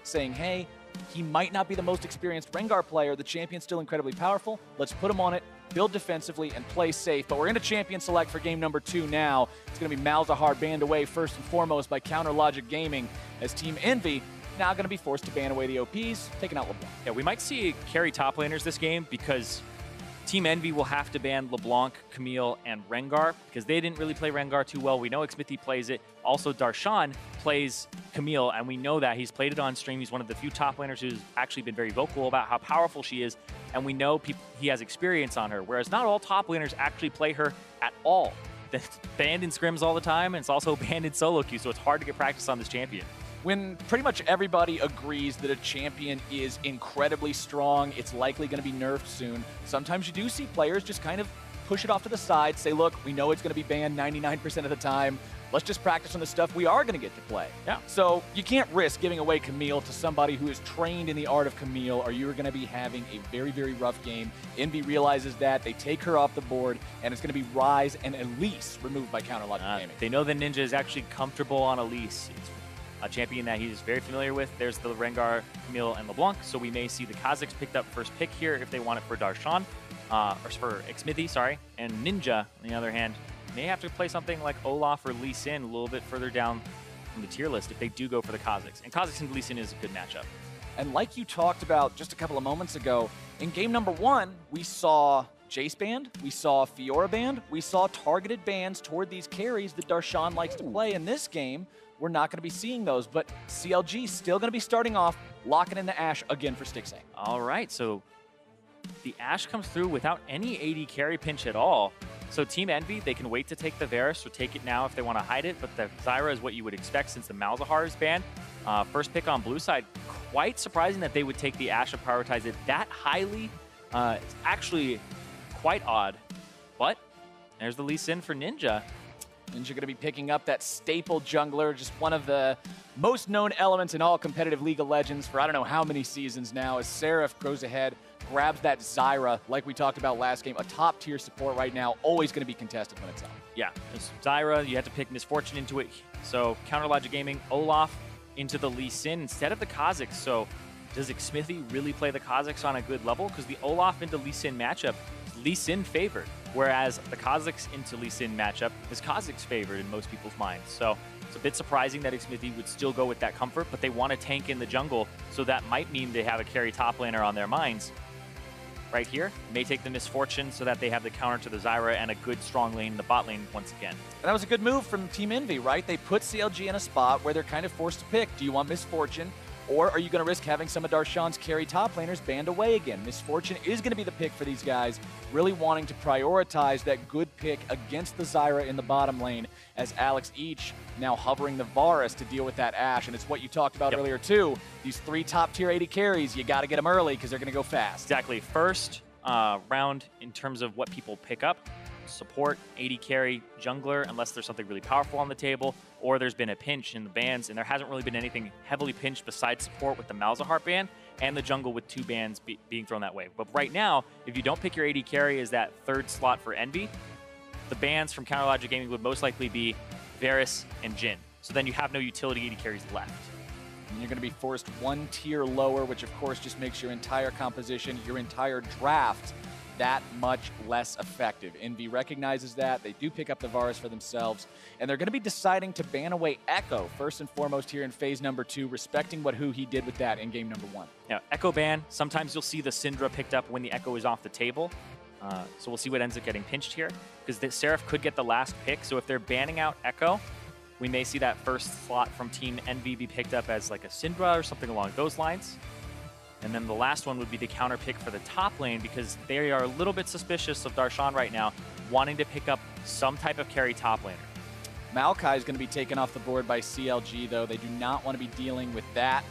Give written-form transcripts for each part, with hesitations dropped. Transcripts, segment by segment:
saying, hey, he might not be the most experienced Rengar player. The champion's still incredibly powerful. Let's put him on it, build defensively, and play safe. But we're into champion select for game number 2 now. It's going to be Malzahar banned away first and foremost by Counter Logic Gaming, as Team EnVy now going to be forced to ban away the OPs, taking out LeBlanc. Yeah, we might see carry top laners this game because Team EnVy will have to ban LeBlanc, Camille, and Rengar because they didn't really play Rengar too well. We know Xmithie plays it. Also, Darshan plays Camille, and we know that. He's played it on stream. He's one of the few top laners who's actually been very vocal about how powerful she is, and we know he has experience on her, whereas not all top laners actually play her at all. It's banned in scrims all the time, and it's also banned in solo queue, so it's hard to get practice on this champion. When pretty much everybody agrees that a champion is incredibly strong, it's likely going to be nerfed soon, sometimes you do see players just kind of push it off to the side, say, look, we know it's going to be banned 99% of the time. Let's just practice on the stuff we are going to get to play. Yeah. So you can't risk giving away Camille to somebody who is trained in the art of Camille, or you're going to be having a very, very rough game. EnVy realizes that. They take her off the board, and it's going to be Ryze and Elise removed by Counter Logic Gaming. They know that Ninja is actually comfortable on Elise. It's a champion that he's very familiar with. There's the Rengar, Camille, and LeBlanc, so we may see the Kazakhs picked up first pick here if they want it for Darshan, or for Xmithie, sorry. And Ninja, on the other hand, may have to play something like Olaf or Lee Sin a little bit further down from the tier list if they do go for the Kazakhs. And Kazakhs and Lee Sin is a good matchup. And like you talked about just a couple of moments ago, in game number 1, we saw Jayce banned, we saw Fiora banned, we saw targeted bans toward these carries that Darshan likes to play. In this game, we're not going to be seeing those, but CLG still going to be starting off, locking in the Ashe again for Stixxay. All right, so the Ashe comes through without any AD carry pinch at all. So Team EnVy, they can wait to take the Varus or take it now if they want to hide it, but the Zyra is what you would expect since the Malzahar is banned. First pick on blue side, quite surprising that they would take the Ashe and prioritize it that highly. It's actually quite odd, but there's the Lee Sin for Ninja. Ninja going to be picking up that staple jungler, just one of the most known elements in all competitive League of Legends for I don't know how many seasons now, as Seraph goes ahead, grabs that Zyra, like we talked about last game, a top tier support right now, always going to be contested when it's up. Yeah, Zyra, you have to pick Misfortune into it. So Counter Logic Gaming, Olaf into the Lee Sin instead of the Kazakhs. So does Xmithie really play the Kazakhs on a good level? Because the Olaf into Lee Sin matchup, Lee Sin favored, whereas the Kazakhs into Lee Sin matchup is Kazakhs favored in most people's minds. So it's a bit surprising that Xmithie would still go with that comfort, but they want to tank in the jungle, so that might mean they have a carry top laner on their minds. Right here, may take the Misfortune so that they have the counter to the Zyra and a good strong lane in the bot lane once again. And that was a good move from Team EnVy, right? They put CLG in a spot where they're kind of forced to pick. Do you want Misfortune, or are you going to risk having some of Darshan's carry top laners banned away again? Misfortune is going to be the pick for these guys, really wanting to prioritize that good pick against the Zyra in the bottom lane, as Alex each now hovering the Varus to deal with that Ashe. And it's what you talked about earlier too. These 3 top tier AD carries, you got to get them early because they're going to go fast. Exactly. First round in terms of what people pick up, support, AD carry, jungler, unless there's something really powerful on the table, or there's been a pinch in the bans, and there hasn't really been anything heavily pinched besides support with the Malzahar ban and the jungle with 2 bans being thrown that way. But right now, if you don't pick your AD carry as that 3rd slot for EnVy, the bans from Counter Logic Gaming would most likely be Varus and Jhin. So then you have no utility AD carries left. And you're going to be forced 1 tier lower, which of course just makes your entire composition, your entire draft, that much less effective. EnVy recognizes that. They do pick up the Varus for themselves, and they're going to be deciding to ban away Echo first and foremost here in phase number 2, respecting what Huhi did with that in game number 1. Now, Echo ban, sometimes you'll see the Syndra picked up when the Echo is off the table. So we'll see what ends up getting pinched here, because the Seraph could get the last pick. So if they're banning out Echo, we may see that first slot from Team EnVy be picked up as like a Syndra or something along those lines. And then the last one would be the counter pick for the top lane, because they are a little bit suspicious of Darshan right now, wanting to pick up some type of carry top laner. Maokai is going to be taken off the board by CLG, though. They do not want to be dealing with that.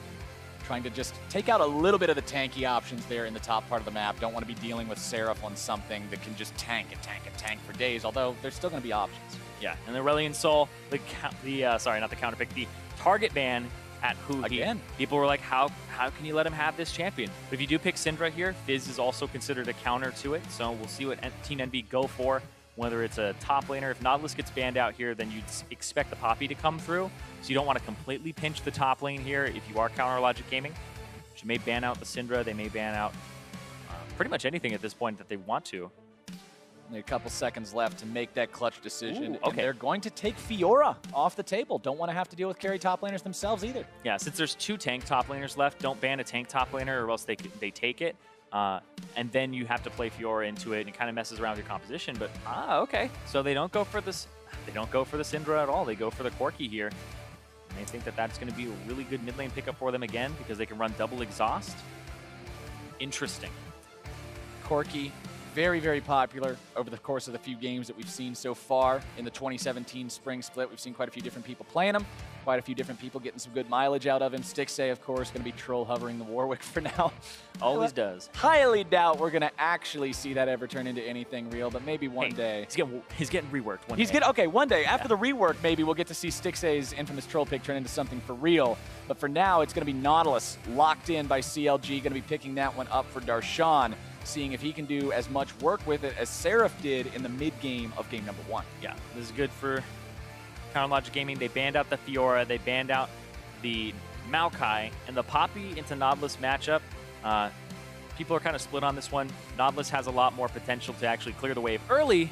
Trying to just take out a little bit of the tanky options there in the top part of the map. Don't want to be dealing with Seraph on something that can just tank and tank and tank for days, although there's still going to be options. Yeah, and the Aurelion Soul, sorry, not the counter pick, the target ban at Huhi. Again. People were like, how can you let him have this champion? But if you do pick Syndra here, Fizz is also considered a counter to it, so we'll see what Team EnVy go for. whether it's a top laner. If Nautilus gets banned out here, then you'd expect the Poppy to come through. So you don't want to completely pinch the top lane here if you are Counter Logic Gaming. She may ban out the Syndra. They may ban out pretty much anything at this point that they want to. Only a couple seconds left to make that clutch decision. Ooh, okay. And they're going to take Fiora off the table. Don't want to have to deal with carry top laners themselves either. Yeah, since there's 2 tank top laners left, don't ban a tank top laner or else they take it. And then you have to play Fiora into it, and it kind of messes around with your composition. But okay. So they don't go for this. They don't go for the Syndra at all. They go for the Corki here. And they think that that's going to be a really good mid lane pickup for them again because they can run double exhaust. Interesting. Corki, very, very popular over the course of the few games that we've seen so far in the 2017 spring split. We've seen quite a few different people playing him, quite a few different people getting some good mileage out of him. Stixxay, of course, going to be troll hovering the Warwick for now. Always does. Highly doubt we're going to actually see that ever turn into anything real, but maybe one day. He's getting reworked one day. Okay, one day. After the rework, maybe we'll get to see Stixxay's infamous troll pick turn into something for real. But for now, it's going to be Nautilus locked in by CLG, going to be picking that one up for Darshan, seeing if he can do as much work with it as Seraph did in the mid-game of game number 1. Yeah, this is good for Counter Logic Gaming. They banned out the Fiora, they banned out the Maokai, and the Poppy into Nautilus matchup. People are kind of split on this one. Nautilus has a lot more potential to actually clear the wave early,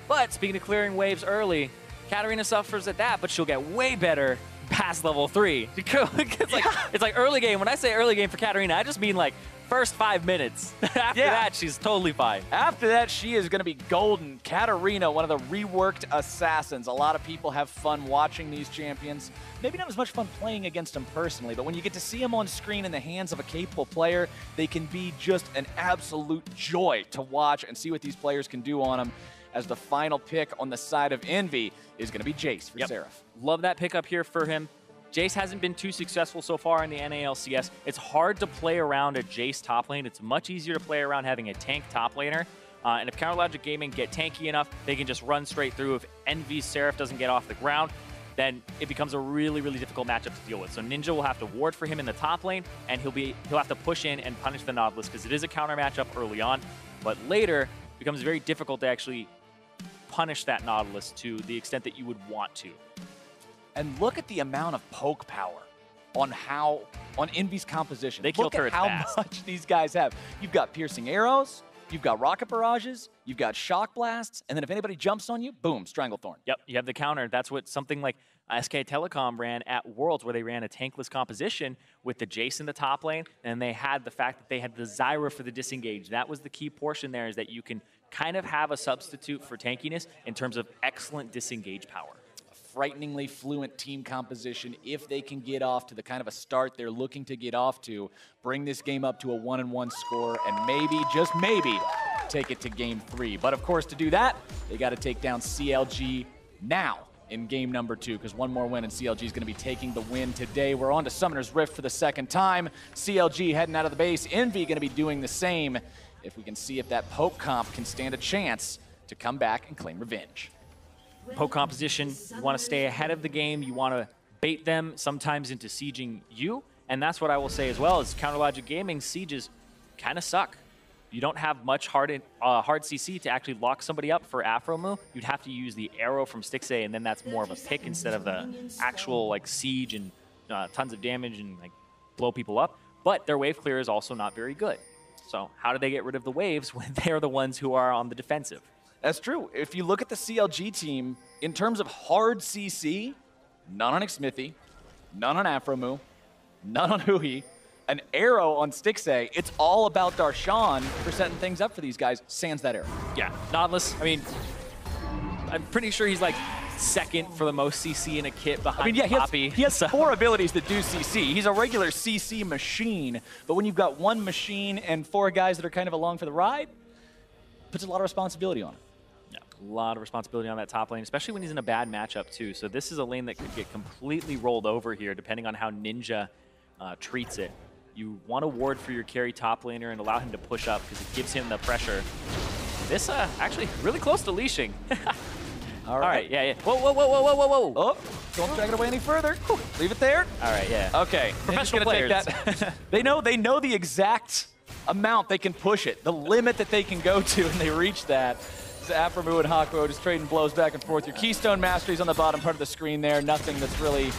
but speaking of clearing waves early, Katarina suffers at that, but she'll get way better past level 3. It's like early game. When I say early game for Katarina, I just mean like first 5 minutes. After that, she's totally fine. After that, she is going to be golden. Katarina, one of the reworked assassins. A lot of people have fun watching these champions. Maybe not as much fun playing against them personally, but when you get to see them on screen in the hands of a capable player, they can be just an absolute joy to watch and see what these players can do on them. As the final pick on the side of EnVy is going to be Jayce for Seraph. Love that pickup here for him. Jayce hasn't been too successful so far in the NALCS. It's hard to play around a Jayce top lane. It's much easier to play around having a tank top laner. And if Counter Logic Gaming get tanky enough, they can just run straight through. If EnVy's Seraph doesn't get off the ground, then it becomes a really, really difficult matchup to deal with. So Ninja will have to ward for him in the top lane, and he'll have to push in and punish the Nautilus because it is a counter matchup early on. But later, it becomes very difficult to actually punish that Nautilus to the extent that you would want to. And look at the amount of poke power on EnVy's composition. They kill turrets fast. Look at how much these guys have. You've got piercing arrows, you've got rocket barrages, you've got shock blasts, and then if anybody jumps on you, boom, Stranglethorn. Yep, you have the counter. That's what something like SK Telecom ran at Worlds, where they ran a tankless composition with the Jayce in the top lane, and they had the fact that they had the Zyra for the disengage. That was the key portion there, is that you can kind of have a substitute for tankiness in terms of excellent disengage power. Frighteningly fluent team composition if they can get off to the kind of a start they're looking to get off to, bring this game up to a 1-1 score, and maybe, just maybe, take it to game 3. But of course, to do that, they got to take down CLG now in game number 2, because one more win and CLG is going to be taking the win today. We're on to Summoner's Rift for the second time. CLG heading out of the base. EnVy going to be doing the same, if we can see if that poke comp can stand a chance to come back and claim revenge. Poke composition, you want to stay ahead of the game, you want to bait them sometimes into sieging you, and that's what I will say as well, is Counter Logic Gaming sieges kind of suck. You don't have much hard CC to actually lock somebody up for Aphromoo. You'd have to use the arrow from Stixxay, and then that's more of a pick instead of the actual like siege and tons of damage and like blow people up. But their wave clear is also not very good. So how do they get rid of the waves when they're the ones who are on the defensive? That's true. If you look at the CLG team, in terms of hard CC, none on Xmithie, none on Aphromoo, none on Huhi, an arrow on Stixxay. It's all about Darshan for setting things up for these guys. Sans that arrow. Yeah, Nautilus, I mean, I'm pretty sure he's like second for the most CC in a kit behind Poppy. He has 4 abilities that do CC. He's a regular CC machine, but when you've got 1 machine and 4 guys that are kind of along for the ride, puts a lot of responsibility on him. Yeah, a lot of responsibility on that top lane, especially when he's in a bad matchup too. So this is a lane that could get completely rolled over here, depending on how Ninja treats it. You want to ward for your carry top laner and allow him to push up because it gives him the pressure. This actually really close to leashing. All right, yeah. Whoa. Oh, don't drag it away any further. Whew, leave it there. All right, yeah. Okay, professional players. Take that. They know the exact amount they can push it, the limit that they can go to, and they reach that. Aphromoo and Hakuho just trading blows back and forth. Your Keystone Mastery's on the bottom part of the screen there. Nothing that's really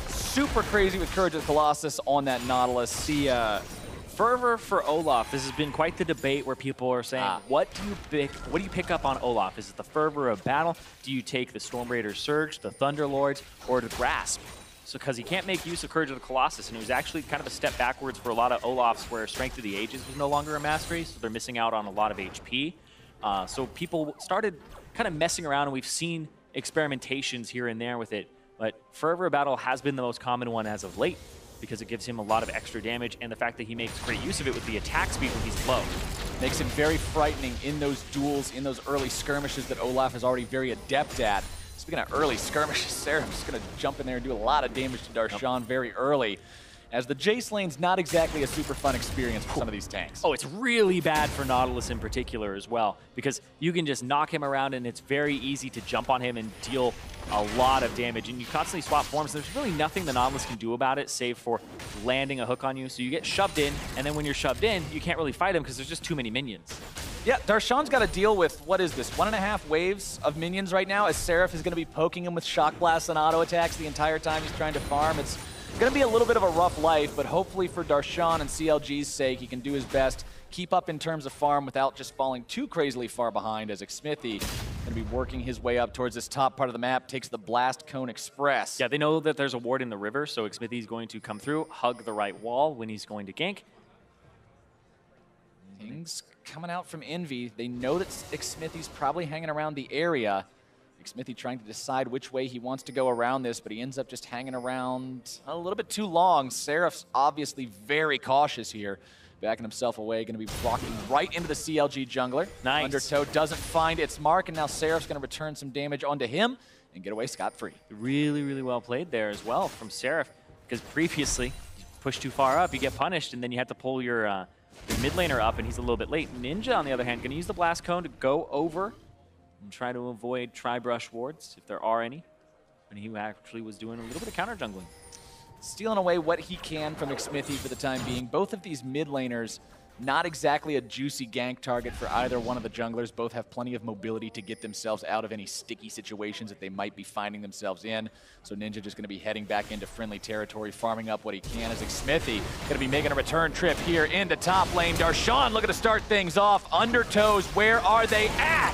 super crazy with Courage of the Colossus on that Nautilus. The fervor for Olaf. This has been quite the debate where people are saying, what do you pick up on Olaf? Is it the fervor of battle? Do you take the Storm Raider Surge, the Thunderlords, or the Grasp? So because he can't make use of Courage of the Colossus, and it was actually kind of a step backwards for a lot of Olafs where Strength of the Ages was no longer a mastery, so they're missing out on a lot of HP. So people started kind of messing around, and we've seen experimentations here and there with it. But Fervor of Battle has been the most common one as of late because it gives him a lot of extra damage, and the fact that he makes great use of it with the attack speed when he's low. Makes him very frightening in those duels, in those early skirmishes that Olaf is already very adept at. Speaking of early skirmishes, Seraph's just going to jump in there and do a lot of damage to Darshan very early, as the Jayce lane's not exactly a super fun experience for some of these tanks. Oh, it's really bad for Nautilus in particular as well, because you can just knock him around and it's very easy to jump on him and deal a lot of damage. And you constantly swap forms. There's really nothing the Nautilus can do about it, save for landing a hook on you. So you get shoved in, and then when you're shoved in, you can't really fight him because there's just too many minions. Yeah, Darshan's got to deal with, what is this, 1.5 waves of minions right now, as Seraph is going to be poking him with Shock Blasts and auto attacks the entire time he's trying to farm. It's going to be a little bit of a rough life, but hopefully for Darshan and CLG's sake, he can do his best, keep up in terms of farm without just falling too crazily far behind, as Xmithie going to be working his way up towards this top part of the map, takes the Blast Cone Express. Yeah, they know that there's a ward in the river, so Xmithie's going to come through, hug the right wall when he's going to gank. Things coming out from Envy. They know that Xmithie's probably hanging around the area. Xmithie trying to decide which way he wants to go around this, but he ends up just hanging around a little bit too long. Seraph's obviously very cautious here, backing himself away, going to be walking right into the CLG jungler. Nice. Undertow doesn't find its mark, and now Seraph's going to return some damage onto him and get away scot-free. Really, really well played there as well from Seraph, because previously, you push too far up, you get punished, and then you have to pull your mid laner up, and he's a little bit late. Ninja, on the other hand, going to use the Blast Cone to go over and try to avoid Tri-Brush wards, if there are any. And he actually was doing a little bit of counter jungling. Stealing away what he can from Xmithie for the time being. Both of these mid laners, not exactly a juicy gank target for either one of the junglers. Both have plenty of mobility to get themselves out of any sticky situations that they might be finding themselves in. So Ninja just going to be heading back into friendly territory, farming up what he can, as Xmithie going to be making a return trip here into top lane. Darshan looking to start things off. Undertows, where are they at?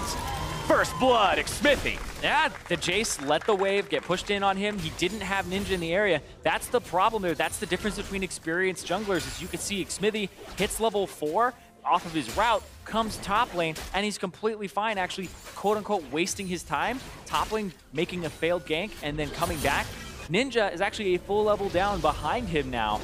First blood, Xmithie. Yeah, the Jayce let the wave get pushed in on him. He didn't have Ninja in the area. That's the problem there. That's the difference between experienced junglers. As you can see, Xmithie hits level 4 off of his route, comes top lane, and he's completely fine, actually, quote-unquote, wasting his time. Top lane making a failed gank and then coming back. Ninja is actually a full level down behind him now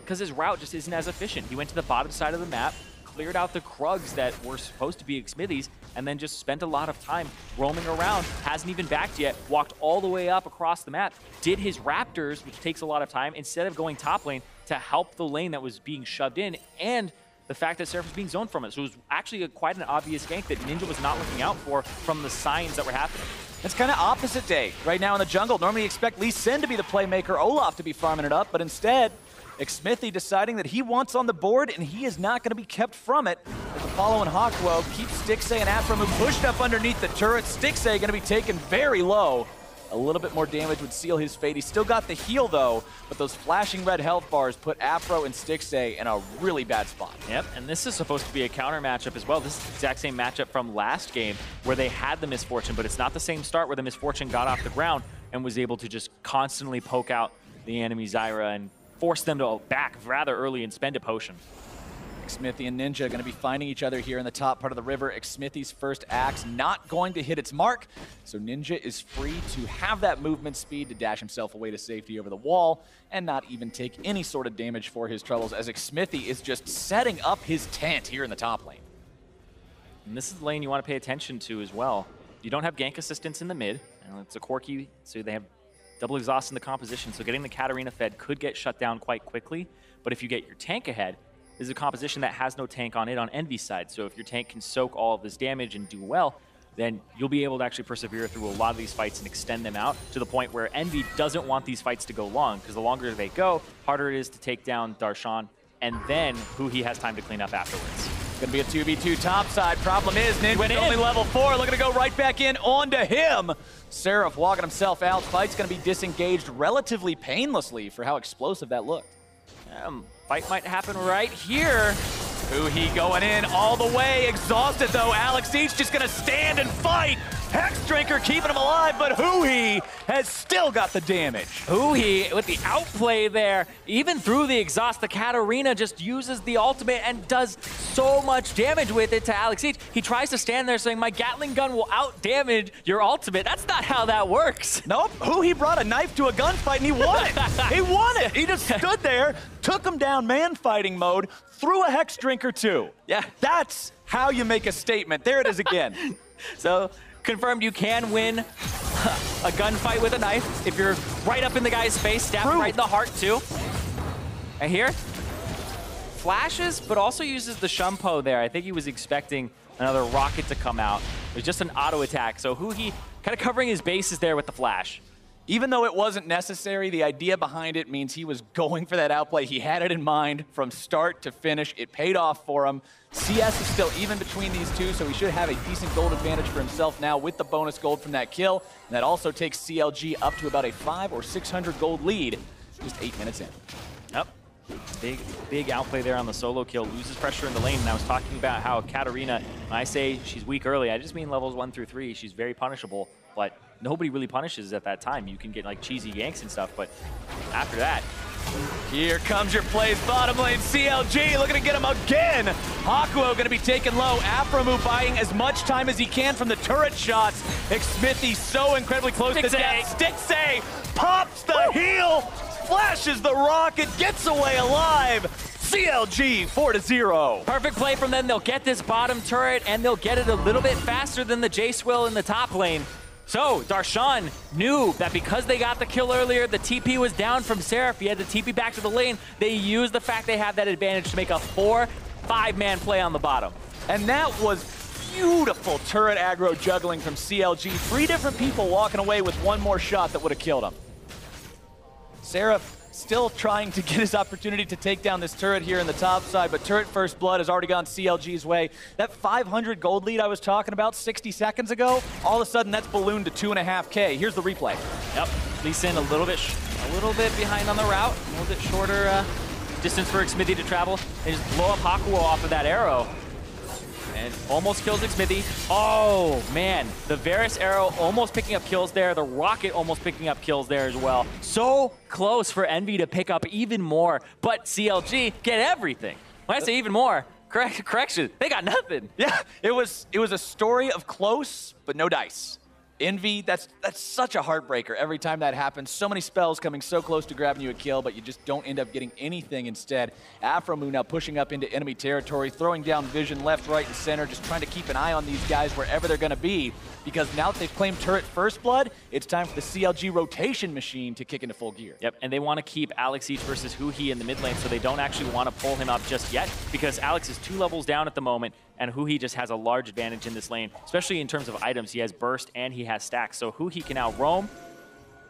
because his route just isn't as efficient. He went to the bottom side of the map, cleared out the Krugs that were supposed to be Xmithie's, and then just spent a lot of time roaming around, hasn't even backed yet, walked all the way up across the map, did his Raptors, which takes a lot of time, instead of going top lane to help the lane that was being shoved in, and the fact that Seraph was being zoned from it. So it was actually quite an obvious gank that Ninja was not looking out for from the signs that were happening. It's kind of opposite day right now in the jungle. Normally you expect Lee Sin to be the playmaker, Olaf to be farming it up, but instead, Xmithie deciding that he wants on the board and he is not going to be kept from it. As the follow in Hakuho keeps Stixxay and Aphromoo pushed up underneath the turret. Stixxay going to be taken very low. A little bit more damage would seal his fate. He's still got the heal though, but those flashing red health bars put Aphro and Stixxay in a really bad spot. Yep, and this is supposed to be a counter matchup as well. This is the exact same matchup from last game where they had the misfortune, but it's not the same start where the misfortune got off the ground and was able to just constantly poke out the enemy Zyra and force them to back rather early and spend a potion. Xmithie and Ninja going to be finding each other here in the top part of the river. Xmithie's first axe not going to hit its mark, so Ninja is free to have that movement speed to dash himself away to safety over the wall and not even take any sort of damage for his troubles, as Xmithie is just setting up his tent here in the top lane. And this is the lane you want to pay attention to as well. You don't have gank assistance in the mid, and it's a Corki, so they have double exhaust in the composition, so getting the Katarina fed could get shut down quite quickly. But if you get your tank ahead, this is a composition that has no tank on it on Envy's side. So if your tank can soak all of this damage and do well, then you'll be able to actually persevere through a lot of these fights and extend them out to the point where Envy doesn't want these fights to go long, because the longer they go, harder it is to take down Darshan, and then Huhi has time to clean up afterwards. Gonna be a 2v2 topside. Problem is, Ninja's only level 4. Looking to go right back in onto him. Seraph walking himself out. Fight's gonna be disengaged relatively painlessly for how explosive that looked. Fight might happen right here. Huhi going in all the way. Exhausted though. AlexEach just gonna stand and fight. Hex Drinker keeping him alive, but Huhi has still got the damage. Huhi with the outplay there, even through the exhaust, the Katarina just uses the ultimate and does so much damage with it to AlexEach. He tries to stand there saying, my Gatling gun will out-damage your ultimate. That's not how that works. Nope, Huhi brought a knife to a gunfight and he won it. He won it. He just stood there, took him down man-fighting mode, threw a Hex Drinker too. Yeah. That's how you make a statement. There it is again. So, confirmed you can win a gunfight with a knife if you're right up in the guy's face, stab him right in the heart too. And here, flashes, but also uses the Shumpo there. I think he was expecting another rocket to come out. It was just an auto attack. So Huhi kind of covering his bases there with the flash. Even though it wasn't necessary, the idea behind it means he was going for that outplay. He had it in mind from start to finish. It paid off for him. CS is still even between these two, so he should have a decent gold advantage for himself now with the bonus gold from that kill. And that also takes CLG up to about a 500 or 600 gold lead just 8 minutes in. Yep. Big outplay there on the solo kill. Loses pressure in the lane. And I was talking about how Katarina, when I say she's weak early, I just mean levels 1 through 3. She's very punishable, but nobody really punishes at that time. You can get like cheesy ganks and stuff, but after that, here comes your plays, bottom lane, CLG looking to get him again. Hakuho going to be taken low. Aphromoo buying as much time as he can from the turret shots. Xmithie so incredibly close to death. Stixxay pops the heel, flashes the rocket, gets away alive. CLG 4-0. Perfect play from them. They'll get this bottom turret and they'll get it a little bit faster than the Jayce will in the top lane. So, Darshan knew that because they got the kill earlier, the TP was down from Seraph. He had the TP back to the lane. They used the fact they have that advantage to make a 4-5-man play on the bottom. And that was beautiful turret aggro juggling from CLG. 3 different people walking away with one more shot that would have killed him. Seraph still trying to get his opportunity to take down this turret here in the top side, but turret first blood has already gone CLG's way. That 500 gold lead I was talking about 60 seconds ago, all of a sudden that's ballooned to 2.5K. Here's the replay. Yep, Lee Sin a little bit behind on the route, a little bit shorter distance for Xmithie to travel. They just blow up Hakuho off of that arrow. And almost kills Xmithie. Oh, man. The Varus arrow almost picking up kills there. The rocket almost picking up kills there as well. So close for Envy to pick up even more. But CLG get everything. When I say even more, correction, they got nothing. Yeah, it was a story of close, but no dice. Envy, that's such a heartbreaker every time that happens. So many spells coming so close to grabbing you a kill, but you just don't end up getting anything instead. Aphromoo now pushing up into enemy territory, throwing down vision left, right, and center, just trying to keep an eye on these guys wherever they're going to be. Because now that they've claimed turret first blood, it's time for the CLG rotation machine to kick into full gear. Yep, and they want to keep AlexEach versus Huhi in the mid lane, so they don't actually want to pull him up just yet, because Alex is 2 levels down at the moment, and Huhi just has a large advantage in this lane, especially in terms of items. He has burst and he has stacks, so Huhi can now roam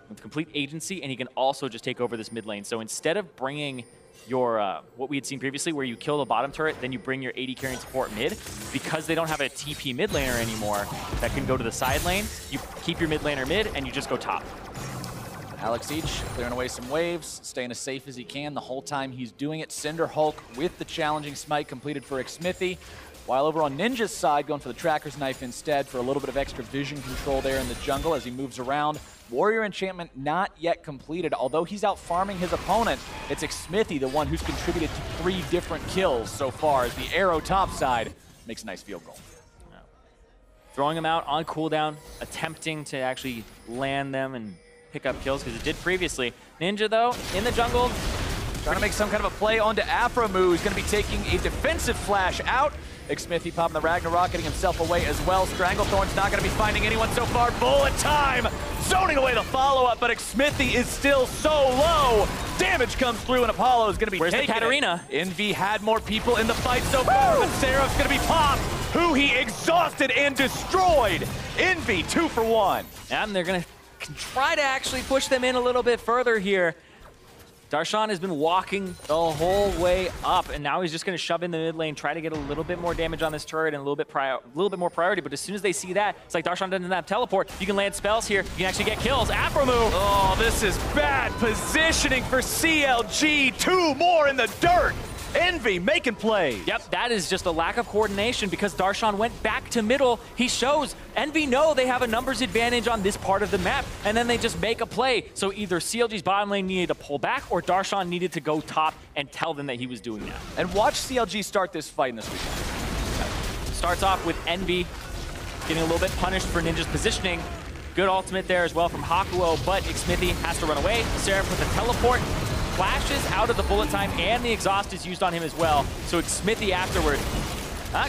with complete agency, and he can also just take over this mid lane. So instead of bringing your, what we had seen previously, where you kill the bottom turret, then you bring your AD carrying support mid, because they don't have a TP mid laner anymore that can go to the side lane, you keep your mid laner mid, and you just go top. AlexEach clearing away some waves, staying as safe as he can the whole time he's doing it. Cinder Hulk with the challenging smite completed for Xmithie. While over on Ninja's side, going for the Tracker's Knife instead for a little bit of extra vision control there in the jungle as he moves around. Warrior Enchantment not yet completed. Although he's out farming his opponent, it's Xmithie, the one who's contributed to 3 different kills so far as the arrow topside makes a nice field goal. Throwing them out on cooldown, attempting to actually land them and pick up kills, because it did previously. Ninja, though, in the jungle, trying to make some kind of a play onto Aphromoo, who's going to be taking a defensive flash out. Xmithie popping the Ragnarok, getting himself away as well. Stranglethorn's not going to be finding anyone so far. Bullet time! Zoning away the follow-up, but Xmithie is still so low. Damage comes through, and Apollo is going to be taking the Katarina? Envy had more people in the fight so far, but Seraph's going to be popped. Huhi exhausted and destroyed. Envy 2 for 1. And they're going to try to actually push them in a little bit further here. Darshan has been walking the whole way up, and now he's just going to shove in the mid lane, try to get a little bit more damage on this turret and a little bit more priority. But as soon as they see that, it's like Darshan doesn't have teleport. You can land spells here. You can actually get kills. Aphromoo. Oh, this is bad positioning for CLG. 2 more in the dirt. Envy making plays. Yep, that is just a lack of coordination because Darshan went back to middle. He shows Envy know they have a numbers advantage on this part of the map, and then they just make a play. So either CLG's bottom lane needed to pull back or Darshan needed to go top and tell them that he was doing that. And watch CLG start this fight in this weekend. Starts off with Envy getting a little bit punished for Ninja's positioning. Good ultimate there as well from Hakuho, but Xmithie has to run away. Seraph with a teleport. Flashes out of the bullet time, and the exhaust is used on him as well. So Xmithie afterward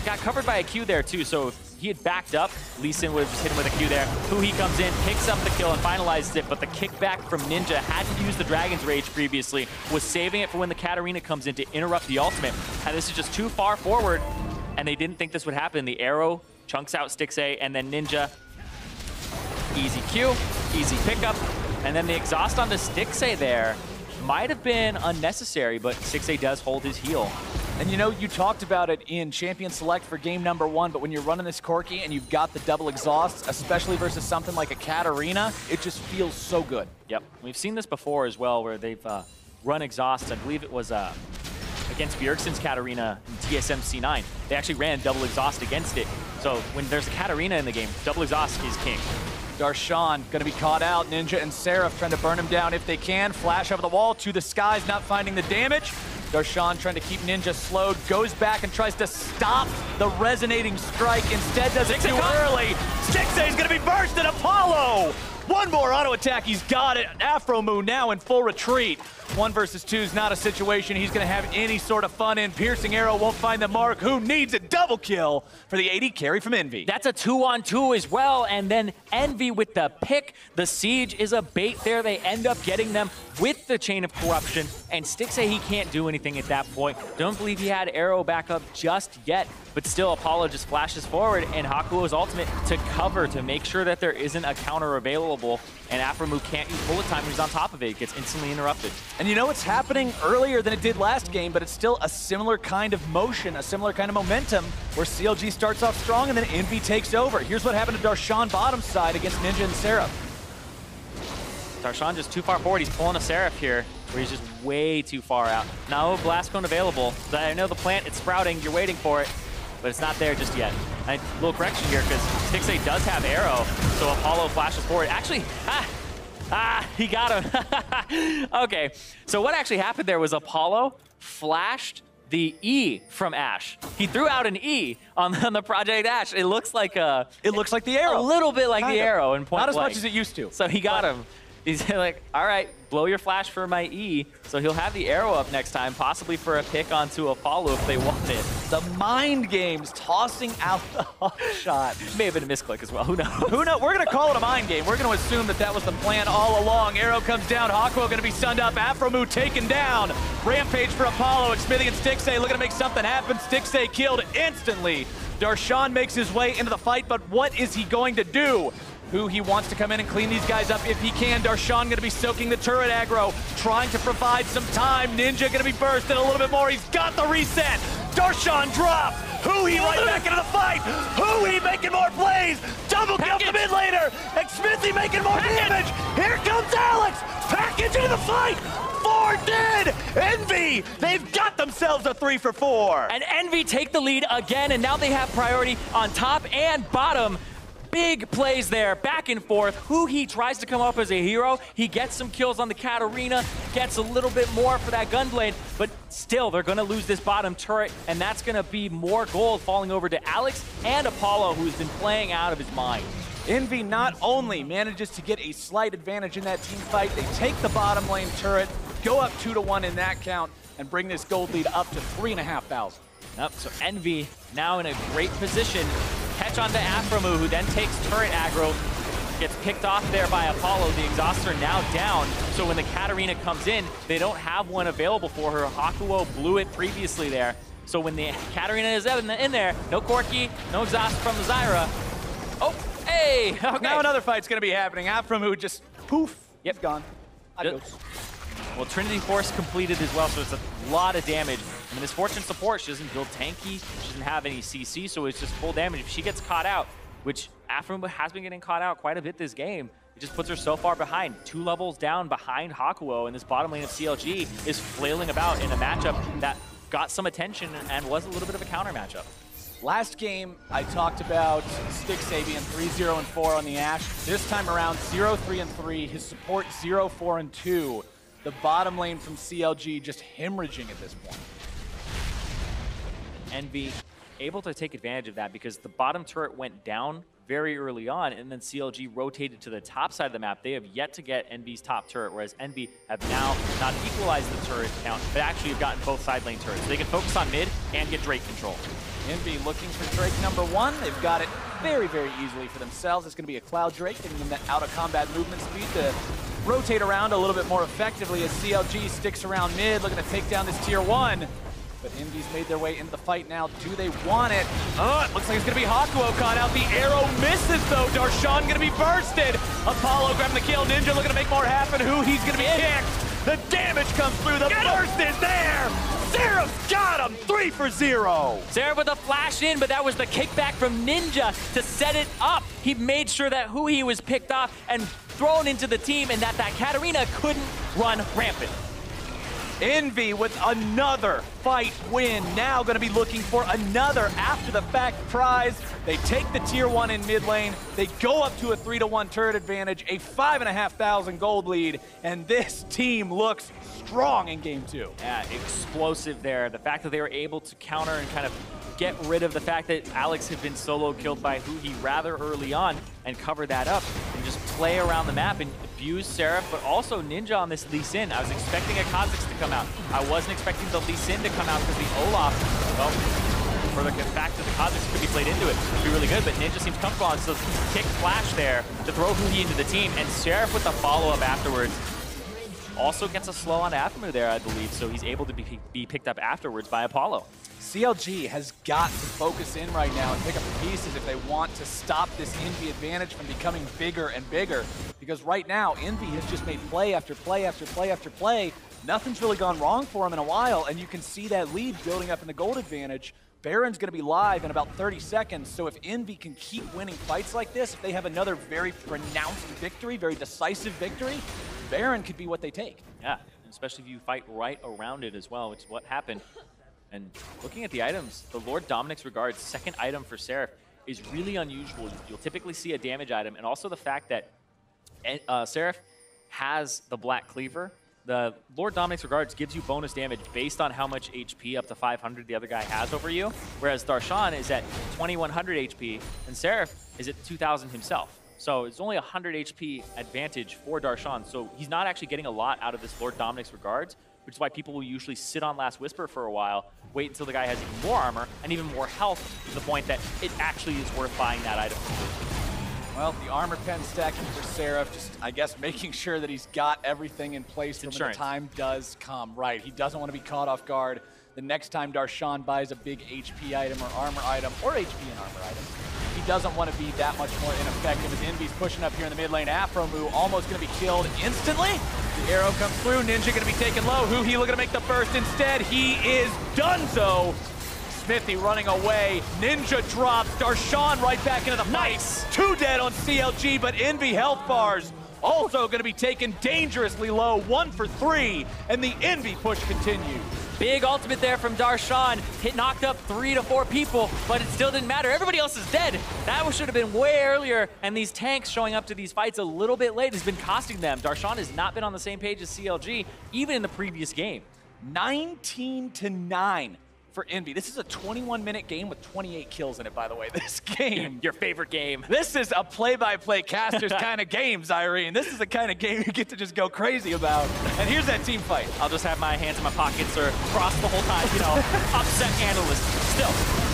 got covered by a Q there too. So if he had backed up, Lee Sin would have just hit him with a Q there. Huhi comes in, picks up the kill and finalizes it, but the kickback from Ninja hadn't used the Dragon's Rage previously, was saving it for when the Katarina comes in to interrupt the ultimate. And this is just too far forward, and they didn't think this would happen. The arrow chunks out Stixxay, and then Ninja, easy Q, easy pickup, and then the exhaust on the Stixxay there might have been unnecessary, but Stixxay does hold his heel. And you know, you talked about it in Champion Select for game number 1, but when you're running this Corki and you've got the double exhausts, especially versus something like a Katarina, it just feels so good. Yep, we've seen this before as well, where they've run exhausts. I believe it was against Bjergsen's Katarina in TSM C9. They actually ran double exhaust against it. So when there's a Katarina in the game, double exhaust is king. Darshan gonna be caught out. Ninja and Seraph trying to burn him down if they can. Flash over the wall to the skies, not finding the damage. Darshan trying to keep Ninja slowed, goes back and tries to stop the resonating strike. Instead does it too early. Stixxay's gonna be bursted. Apollo! One more auto attack, he's got it. Aphromoo now in full retreat. 1 versus 2 is not a situation he's gonna have any sort of fun in. Piercing arrow won't find the mark. Who needs a double kill for the AD carry from Envy? That's a 2-on-2 as well, and then Envy with the pick. The siege is a bait there. They end up getting them with the chain of corruption, and Stixxay, he can't do anything at that point. Don't believe he had arrow back up just yet, but still Apollo just flashes forward, and Hakuho's ultimate to cover to make sure that there isn't a counter available, and Aphromoo can't use bullet time when he's on top of it. It gets instantly interrupted. And you know, it's happening earlier than it did last game, but it's still a similar kind of motion, a similar kind of momentum, where CLG starts off strong and then Envy takes over. Here's what happened to Darshan bottom side against Ninja and Seraph. Darshan just too far forward. He's pulling a Seraph here, where he's just way too far out. No Blast Cone available. I know the plant, it's sprouting. You're waiting for it, but it's not there just yet. And a little correction here, because Stixxay does have arrow, so Apollo flashes forward. Actually, he got him. Okay, so what actually happened there was Apollo flashed the E from Ashe. He threw out an E on the Project Ashe. It looks like the arrow. A little bit like the arrow in point Not as blank. much as it used to. So he got him. He's like, all right, blow your flash for my E. So he'll have the arrow up next time, possibly for a pick onto Apollo if they want it. The mind games tossing out the hot shot. May have been a misclick as well, who knows? Who knows? We're gonna call it a mind game. We're gonna assume that that was the plan all along. Arrow comes down, Hakuho gonna be sunned up, Aphromoo taken down. Rampage for Apollo, Xmithie and Stixxay looking to make something happen. Stixxay killed instantly. Darshan makes his way into the fight, but what is he going to do? Huhi wants to come in and clean these guys up if he can. Darshan gonna be soaking the turret aggro, trying to provide some time. Ninja gonna be bursted a little bit more. He's got the reset. Darshan dropped. Huhi right back into the fight. Huhi making more plays. Double kill the mid laner. Xmithie making more damage. Here comes Alex. Package into the fight. 4 dead. Envy, they've got themselves a 3 for 4. And Envy take the lead again, and now they have priority on top and bottom. Big plays there, back and forth. Huhi tries to come up as a hero. He gets some kills on the Katarina, gets a little bit more for that Gunblade, but still, they're gonna lose this bottom turret, and that's gonna be more gold falling over to Alex and Apollo, who's been playing out of his mind. Envy not only manages to get a slight advantage in that team fight, they take the bottom lane turret, go up 2-1 in that count, and bring this gold lead up to 3,500. Yep, so Envy now in a great position. Catch onto Aphromoo, who then takes turret aggro. Gets picked off there by Apollo. The exhausts are now down, so when the Katarina comes in, they don't have one available for her. Hakuho blew it previously there. So when the Katarina is in there, no Corki, no exhaust from the Zyra. Oh, hey! Okay. Now another fight's gonna be happening. Aphromoo just poof. Yep. Gone. Adios. Well, Trinity Force completed as well, so it's a lot of damage. And the Misfortune support, she doesn't build tanky, she doesn't have any CC, so it's just full damage. If she gets caught out, which Aphromoo has been getting caught out quite a bit this game, it just puts her so far behind. 2 levels down behind Hakuho, and this bottom lane of CLG is flailing about in a matchup that got some attention and was a little bit of a counter matchup. Last game, I talked about Stixxay being 3-0-4 on the Ashe. This time around, 0-3-3. His support 0-4-2. The bottom lane from CLG just hemorrhaging at this point. EnVy able to take advantage of that because the bottom turret went down very early on, and then CLG rotated to the top side of the map. They have yet to get EnVy's top turret, whereas EnVy have now not equalized the turret count, but actually have gotten both side lane turrets. So they can focus on mid and get Drake control. EnVy looking for Drake #1. They've got it very, very easily for themselves. It's going to be a Cloud Drake, giving them that out-of-combat movement speed to rotate around a little bit more effectively as CLG sticks around mid, looking to take down this tier 1. But EnVy's made their way into the fight now. Do they want it? Oh, it looks like it's going to be Hakuho caught out. The arrow misses, though. Darshan going to be bursted. Apollo grabbing the kill. Ninja looking to make more happen. Huhi's going to be kicked. The damage comes through. The burst is there. Seraph's got him. 3 for 0. Seraph with a flash in, but that was the kickback from Ninja to set it up. He made sure that Huhi was picked off and thrown into the team, and that Katarina couldn't run rampant. EnVy with another fight win. Now going to be looking for another after-the-fact prize. They take the tier 1 in mid lane. They go up to a 3-1 turret advantage, a 5,500 gold lead, and this team looks strong in game 2. Yeah, explosive there. The fact that they were able to counter and kind of get rid of the fact that Alex had been solo killed by Huhi rather early on and cover that up and just play around the map and abuse Seraph, but also Ninja on this Lee Sin. I was expecting a Kha'Zix to come out. I wasn't expecting the Lee Sin to come out because the Olaf, well, for the fact that the Kha'Zix could be played into it would be really good, but Ninja seems comfortable on so kick flash there to throw Huhi into the team, and Seraph with the follow-up afterwards also gets a slow on Aphromoo there, I believe, so he's able to be picked up afterwards by Apollo. CLG has got to focus in right now and pick up the pieces if they want to stop this EnVy advantage from becoming bigger and bigger. Because right now, EnVy has just made play after play after play after play. Nothing's really gone wrong for him in a while, and you can see that lead building up in the gold advantage. Baron's going to be live in about 30 seconds, so if EnVy can keep winning fights like this, if they have another very pronounced victory, very decisive victory, Baron could be what they take. Yeah, especially if you fight right around it as well, which is what happened. And looking at the items, the Lord Dominic's Regards, second item for Seraph, is really unusual. You'll typically see a damage item, and also the fact that Seraph has the Black Cleaver. The Lord Dominic's Regards gives you bonus damage based on how much HP, up to 500, the other guy has over you, whereas Darshan is at 2100 HP, and Seraph is at 2000 himself. So it's only 100 HP advantage for Darshan, so he's not actually getting a lot out of this Lord Dominic's Regards, which is why people will usually sit on Last Whisper for a while, wait until the guy has even more armor and even more health, to the point that it actually is worth buying that item. Well, the armor pen stacking for Seraph, just, I guess, making sure that he's got everything in place when the time does come. Right, he doesn't want to be caught off guard the next time Darshan buys a big HP item or armor item, or HP and armor item. He doesn't want to be that much more ineffective as EnVy's pushing up here in the mid lane. Aphromoo almost going to be killed instantly. The arrow comes through. Ninja going to be taken low. Huhi looking to make the burst instead. He is donezo. Xmithie running away. Ninja drops. Darshan right back into the fight. Nice. 2 dead on CLG, but EnVy health bars also going to be taken dangerously low. 1 for 3, and the EnVy push continues. Big ultimate there from Darshan. Hit knocked up 3 to 4 people, but it still didn't matter. Everybody else is dead. That should have been way earlier, and these tanks showing up to these fights a little bit late has been costing them. Darshan has not been on the same page as CLG, even in the previous game. 19-9 for EnVy. This is a 21-minute game with 28 kills in it, by the way. This game. Your favorite game. This is a play-by-play caster's kind of game, Zirene. This is the kind of game you get to just go crazy about. And here's that team fight. I'll just have my hands in my pockets or cross the whole time, you know, upset analyst. Still,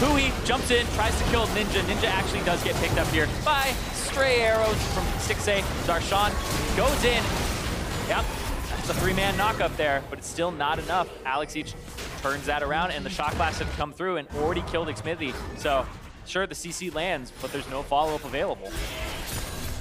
Huhi jumps in, tries to kill Ninja. Ninja actually does get picked up here by stray arrows from Stixxay. Darshan goes in. Yep, that's a 3-man knock up there, but it's still not enough. Alex each turns that around, and the Shock Blast had come through and already killed Xmithie. So, sure, the CC lands, but there's no follow-up available.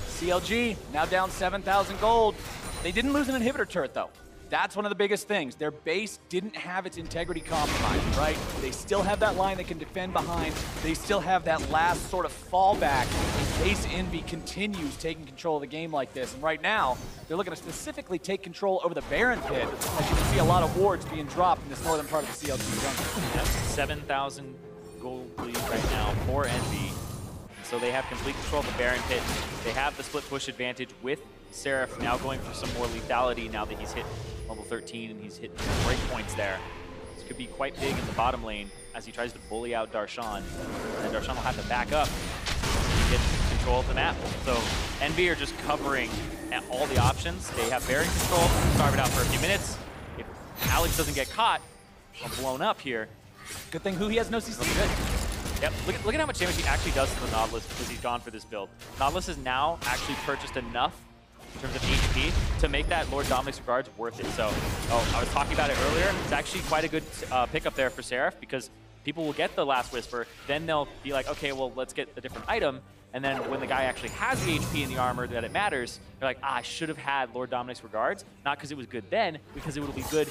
CLG now down 7,000 gold. They didn't lose an inhibitor turret, though. That's one of the biggest things. Their base didn't have its integrity compromised, right? They still have that line they can defend behind. They still have that last sort of fallback in case EnVy continues taking control of the game like this. And right now, they're looking to specifically take control over the Baron pit. As you can see, a lot of wards being dropped in this northern part of the CLG jungle. That's 7,000 gold lead right now for EnVy. So they have complete control of the Baron pit. They have the split push advantage with Seraph now going for some more lethality now that he's hit level 13 and he's hit break points there. This could be quite big in the bottom lane as he tries to bully out Darshan. And Darshan will have to back up to get control of the map. So EnVy are just covering at all the options. They have Baron control, starve it out for a few minutes. If Alex doesn't get caught or blown up here. Good thing Huhi has no CC. Yep, look at how much damage he actually does to the Nautilus because he's gone for this build. Nautilus has now actually purchased enough in terms of HP to make that Lord Dominic's Regards worth it. So, I was talking about it earlier. It's actually quite a good pickup there for Seraph because people will get the Last Whisper, then they'll be like, okay, well, let's get a different item. And then when the guy actually has the HP and the armor that it matters, they're like, I should have had Lord Dominic's Regards. Not because it was good then, because it would be good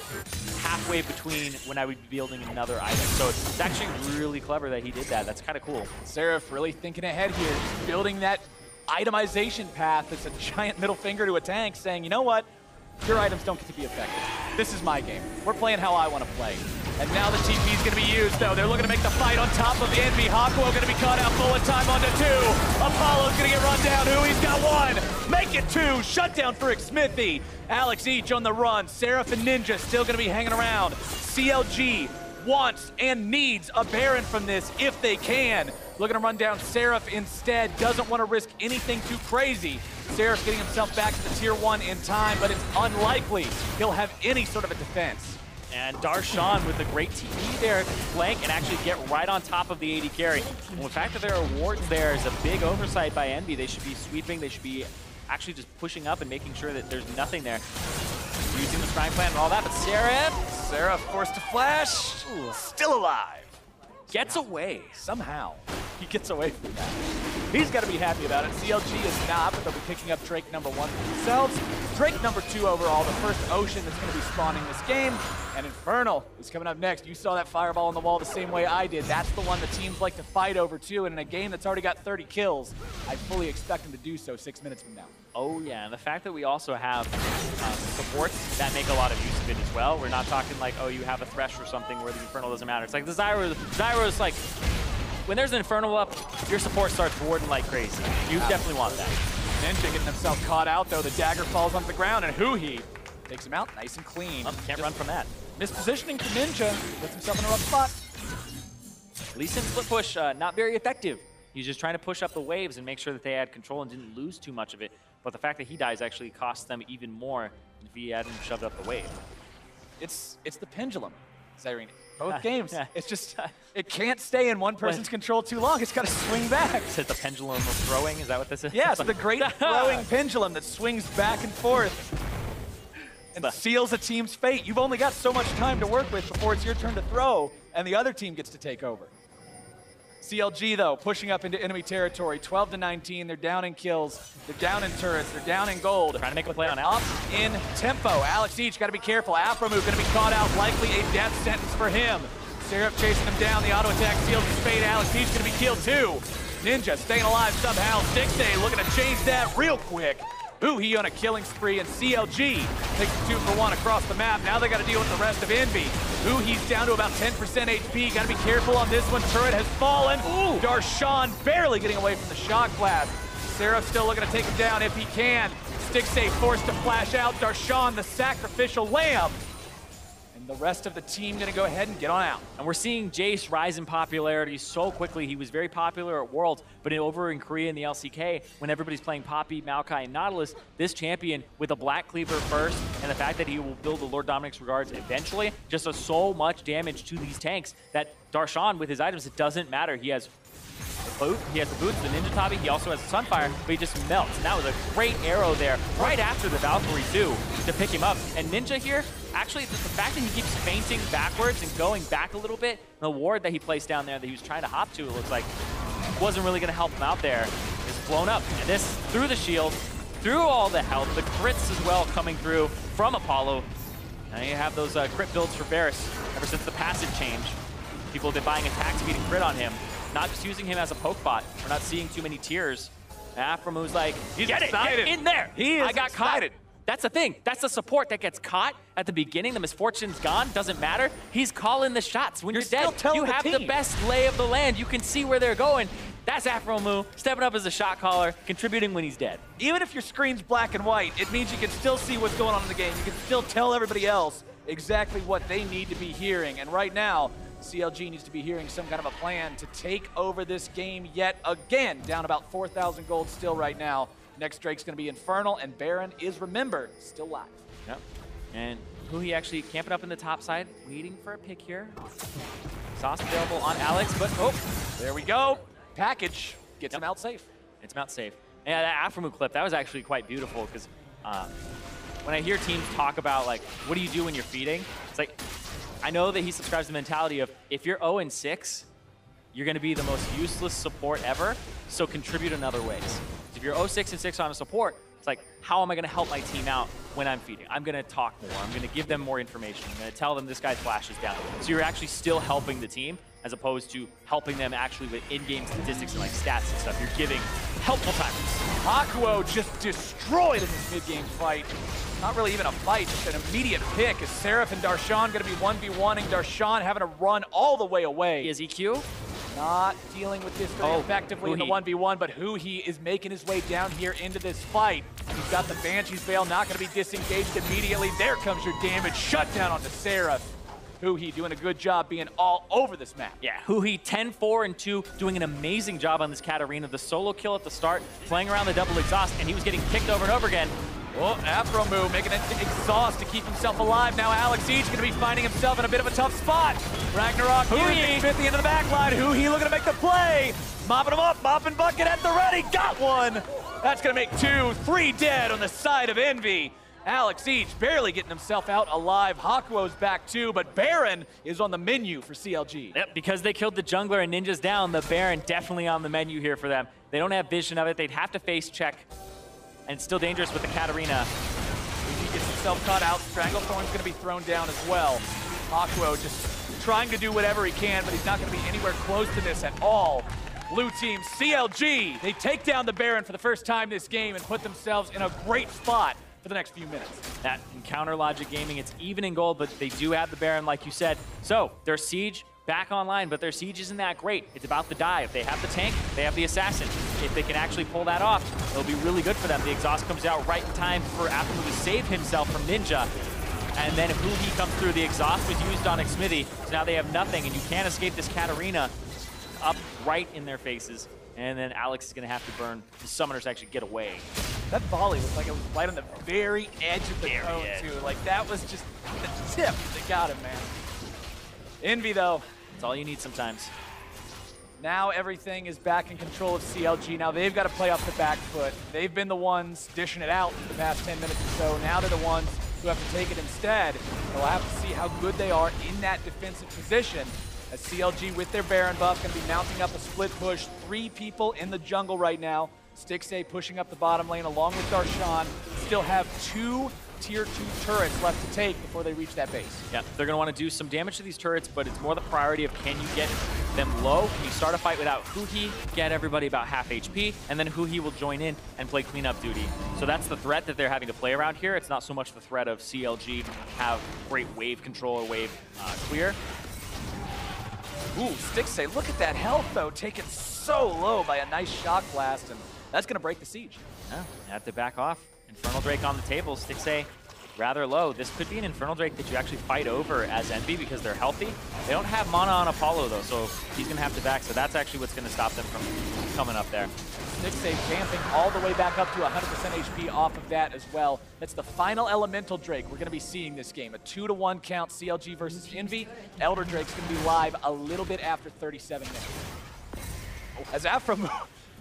halfway between when I would be building another item. So it's actually really clever that he did that. That's kind of cool. Seraph really thinking ahead here, building that itemization path. It's a giant middle finger to a tank saying, you know what? Your items don't get to be effective. This is my game. We're playing how I want to play. And now the TP is going to be used, though. They're looking to make the fight on top of EnVy. Hakuho going to be caught out bullet time onto 2. Apollo's going to get run down. Huhi's got 1. Make it 2. Shutdown for Xmithie. Alex each on the run. Seraph and Ninja still going to be hanging around. CLG wants and needs a Baron from this if they can. Looking to run down Seraph instead. Doesn't want to risk anything too crazy. Seraph getting himself back to the tier 1 in time, but it's unlikely he'll have any sort of a defense. And Darshan with a great TP there to flank and actually get right on top of the AD carry. And the fact that there are wards there is a big oversight by EnVy. They should be sweeping. They should be actually just pushing up and making sure that there's nothing there. Using the scrying plan and all that, but Seraph forced to flash. Ooh, still alive. Gets away. Somehow. He gets away from that. He's got to be happy about it. CLG is not, but they'll be picking up Drake number 1 for themselves. Drake number 2 overall, the first Ocean that's going to be spawning this game. And Infernal is coming up next. You saw that fireball on the wall the same way I did. That's the one the teams like to fight over too. And in a game that's already got 30 kills, I fully expect them to do so 6 minutes from now. Oh yeah, and the fact that we also have supports that make a lot of use of it as well. We're not talking like, oh, you have a Thresh or something where the Infernal doesn't matter. It's like the Zyra is like, when there's an Infernal up, your support starts warding like crazy. You definitely want that. Ninja getting himself caught out though. The dagger falls onto the ground and Huhi takes him out nice and clean. Can't run from that. Mispositioning for Ninja, puts himself in a rough spot. Lee Sin split push, not very effective. He's just trying to push up the waves and make sure that they had control and didn't lose too much of it. But the fact that he dies actually costs them even more if he hadn't shoved up the wave. It's the pendulum, Zirene. Both games. It's just, it can't stay in one person's control too long. It's got to swing back. Is it the pendulum of throwing? Is that what this is? Yeah, it's the great throwing pendulum that swings back and forth and seals a team's fate. You've only got so much time to work with before it's your turn to throw, and the other team gets to take over. CLG, though, pushing up into enemy territory, 12-19. They're down in kills. They're down in turrets. They're down in gold. Trying to make a play on Alex. In tempo. Alex each got to be careful. Aphromoo going to be caught out. Likely a death sentence for him. Seraph chasing him down. The auto attack seals his fate. Alex each going to be killed too. Ninja staying alive somehow. Stixxay looking to change that real quick. Huhi on a killing spree, and CLG takes 2 for 1 across the map. Now they got to deal with the rest of EnVy. Huhi's down to about 10% HP. Got to be careful on this one. Turret has fallen. Ooh. Darshan barely getting away from the shock blast. Seraph still looking to take him down if he can. Stixxay forced to flash out. Darshan, the sacrificial lamb. And the rest of the team going to go ahead and get on out. And we're seeing Jayce rise in popularity so quickly. He was very popular at Worlds, but over in Korea in the LCK, when everybody's playing Poppy, Maokai, and Nautilus, this champion with a Black Cleaver first, and the fact that he will build the Lord Dominic's Regards eventually, just does so much damage to these tanks that Darshan, with his items, it doesn't matter. He has he has the boots, the Ninja Tabi, he also has the Sunfire, but he just melts. And that was a great arrow there right after the Valkyrie too to pick him up. And Ninja here, actually the fact that he keeps fainting backwards and going back a little bit, the ward that he placed down there that he was trying to hop to, it looks like wasn't really going to help him out there, is blown up. And this through the shield, through all the health, the crits as well coming through from Apollo. Now you have those crit builds for Varus ever since the passive change. People have been buying attack speed and crit on him, not just using him as a poke bot. We're not seeing too many tiers. Aphromoo's like, get in there. He is I got excited. caught. That's the thing. That's the support that gets caught at the beginning. The misfortune's gone. Doesn't matter. He's calling the shots. When you're dead, you have the best lay of the land. You can see where they're going. That's Aphromoo stepping up as a shot caller, contributing when he's dead. Even if your screen's black and white, it means you can still see what's going on in the game. You can still tell everybody else exactly what they need to be hearing. And right now, CLG needs to be hearing some kind of a plan to take over this game yet again. Down about 4,000 gold still right now. Next Drake's going to be Infernal, and Baron is, remember, still live. Yep. And Huhi actually camping up in the top side, waiting for a pick here. Exhaust available on Alex, but oh, there we go. Package gets him out safe. It's him out safe. Yeah, that Aphromoo clip, that was actually quite beautiful because when I hear teams talk about, like, what do you do when you're feeding? It's like, I know that he subscribes to the mentality of, if you're 0-6, you're going to be the most useless support ever, so contribute in other ways. If you're 0-6-6 on a support, it's like, how am I going to help my team out when I'm feeding? I'm going to talk more. I'm going to give them more information. I'm going to tell them this guy's flash is down. So you're actually still helping the team as opposed to helping them actually with in-game statistics and like stats and stuff. You're giving helpful timers. Hakuho just destroyed in this mid-game fight. Not really even a fight, just an immediate pick. Is Seraph and Darshan going to be 1v1ing? Darshan having to run all the way away. He has EQ. Not dealing with this very effectively in the 1v1, but Huhi is making his way down here into this fight. He's got the Banshee's Veil, not going to be disengaged immediately. There comes your damage. Shut down onto Seraph. Huhi doing a good job being all over this map. Yeah, Huhi 10-4-2, doing an amazing job on this Katarina. The solo kill at the start, playing around the double exhaust, and he was getting kicked over and over again. Oh, Aphromoo making it to exhaust to keep himself alive. Now Alex Siege going to be finding himself in a bit of a tough spot. Ragnarok using Xmithie into the back line. Huhi looking to make the play. Mopping him up, mopping bucket at the ready. Got one. That's going to make 2, 3 dead on the side of Envy. Alex Siege barely getting himself out alive. Hakuho's back too, but Baron is on the menu for CLG. Yep, because they killed the jungler and Ninja's down, the Baron definitely on the menu here for them. They don't have vision of it. They'd have to face check. And it's still dangerous with the Katarina. He gets himself caught out. Stranglethorn's going to be thrown down as well. Hakuho just trying to do whatever he can, but he's not going to be anywhere close to this at all. Blue team, CLG, they take down the Baron for the first time this game and put themselves in a great spot for the next few minutes. That Encounter Logic Gaming, it's even in gold, but they do have the Baron, like you said. So their Siege back online, but their Siege isn't that great. It's about the dive. They have the tank, they have the assassin. If they can actually pull that off, it'll be really good for them. The exhaust comes out right in time for Aphromoo to save himself from Ninja. And then if Huhi comes through, the exhaust was used on Xmithie, so now they have nothing, and you can't escape this Katarina up right in their faces. And then Alex is going to have to burn the summoners to actually get away. That volley looked like it was right on the very edge of the cone, too. Like, that was just the tip that got him, man. Envy, though. That's all you need sometimes. Now everything is back in control of CLG. Now they've got to play off the back foot. They've been the ones dishing it out for the past 10 minutes or so. Now they're the ones who have to take it instead. And we'll have to see how good they are in that defensive position. As CLG with their Baron buff going to be mounting up a split push. 3 people in the jungle right now. Stixxay pushing up the bottom lane along with Darshan. Still have 2 tier 2 turrets left to take before they reach that base. Yeah, they're going to want to do some damage to these turrets, but it's more the priority of can you get them low? Can you start a fight without Huhi, get everybody about half HP, and then Huhi will join in and play cleanup duty. So that's the threat that they're having to play around here. It's not so much the threat of CLG have great wave control or wave clear. Ooh, Stixxay, look at that health though, taken so low by a nice shock blast, and that's going to break the siege. Yeah, have to back off. Infernal Drake on the table, Stixxay rather low. This could be an Infernal Drake that you actually fight over as Envy because they're healthy. They don't have mana on Apollo though, so he's going to have to back, so that's actually what's going to stop them from coming up there. Stixxay vamping all the way back up to 100% HP off of that as well. That's the final Elemental Drake we're going to be seeing this game. A 2-to-1 count, CLG versus Envy. Elder Drake's going to be live a little bit after 37 minutes. As Aphromoo,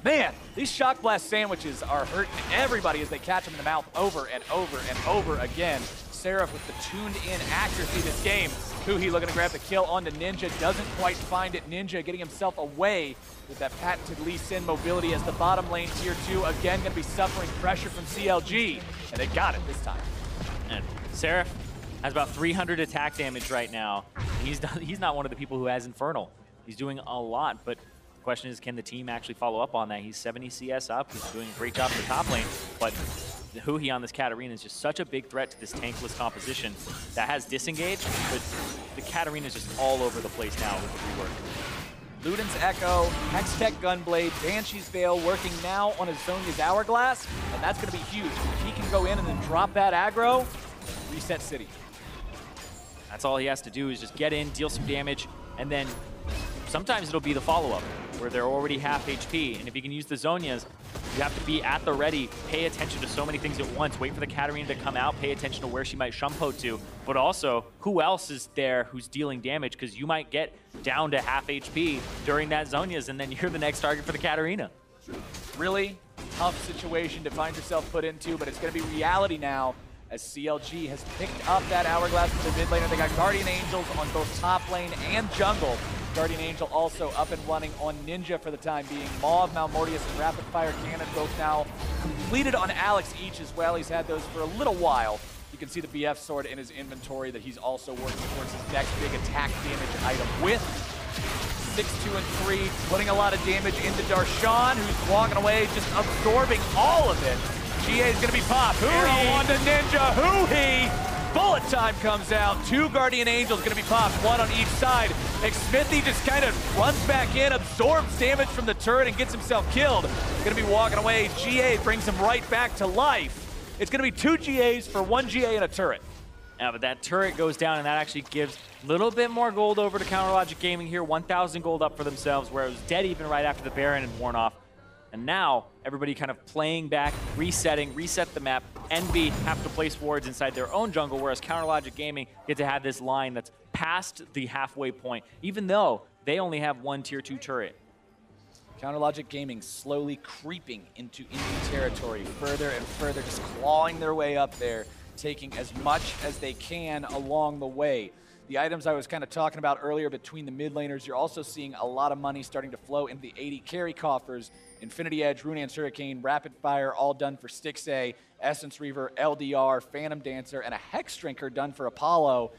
man, these Shock Blast sandwiches are hurting everybody as they catch them in the mouth over and over and over again. Seraph with the tuned-in accuracy this game. Huhi looking to grab the kill onto Ninja, doesn't quite find it. Ninja getting himself away with that patented Lee Sin mobility as the bottom lane tier 2 again going to be suffering pressure from CLG, and they got it this time. And Seraph has about 300 attack damage right now. He's not one of the people who has Infernal. He's doing a lot, but the question is, can the team actually follow up on that? He's 70 CS up. He's doing a great job in the top lane, but the Huhi on this Katarina is just such a big threat to this tankless composition that has disengaged, but the Katarina is just all over the place now with the rework. Luden's Echo, Hextech Gunblade, Banshee's Veil working now on his Zhonya's Hourglass, and that's going to be huge. If he can go in and then drop that aggro, reset City. That's all he has to do is just get in, deal some damage, and then sometimes it'll be the follow-up where they're already half HP, and if you can use the Zhonyas, you have to be at the ready, pay attention to so many things at once, wait for the Katarina to come out, pay attention to where she might shumpo to, but also who else is there who's dealing damage, because you might get down to half HP during that Zhonyas, and then you're the next target for the Katarina. Really tough situation to find yourself put into, but it's going to be reality now as CLG has picked up that Hourglass for the mid laner. They got Guardian Angels on both top lane and jungle. Guardian Angel also up and running on Ninja for the time being. Mauve, Malmortius, and Rapid Fire Cannon both now completed on Alex each as well. He's had those for a little while. You can see the BF sword in his inventory that he's also working towards his next big attack damage item with. 6, 2, and 3, putting a lot of damage into Darshan, who's walking away, just absorbing all of it. GA is going to be popped. Arrow on to Ninja. Huhi! Bullet time comes out. 2 Guardian Angels going to be popped, 1 on each side. Xmithie just kind of runs back in, absorbs damage from the turret, and gets himself killed. Going to be walking away. GA brings him right back to life. It's going to be 2 GAs for 1 GA and a turret. Yeah, but that turret goes down, and that actually gives a little bit more gold over to CounterLogic Gaming here. 1,000 gold up for themselves, where it was dead even right after the Baron had worn off. And now, everybody kind of playing back, resetting, reset the map. EnVy have to place wards inside their own jungle, whereas CounterLogic Gaming get to have this line that's past the halfway point, even though they only have 1 tier 2 turret. CounterLogic Gaming slowly creeping into EnVy territory, further and further, just clawing their way up there, taking as much as they can along the way. The items I was kind of talking about earlier between the mid laners, you're also seeing a lot of money starting to flow into the AD carry coffers. Infinity Edge, Runeance Hurricane, Rapid Fire, all done for Stixxay, Essence Reaver, LDR, Phantom Dancer, and a Hex Drinker done for Apollo.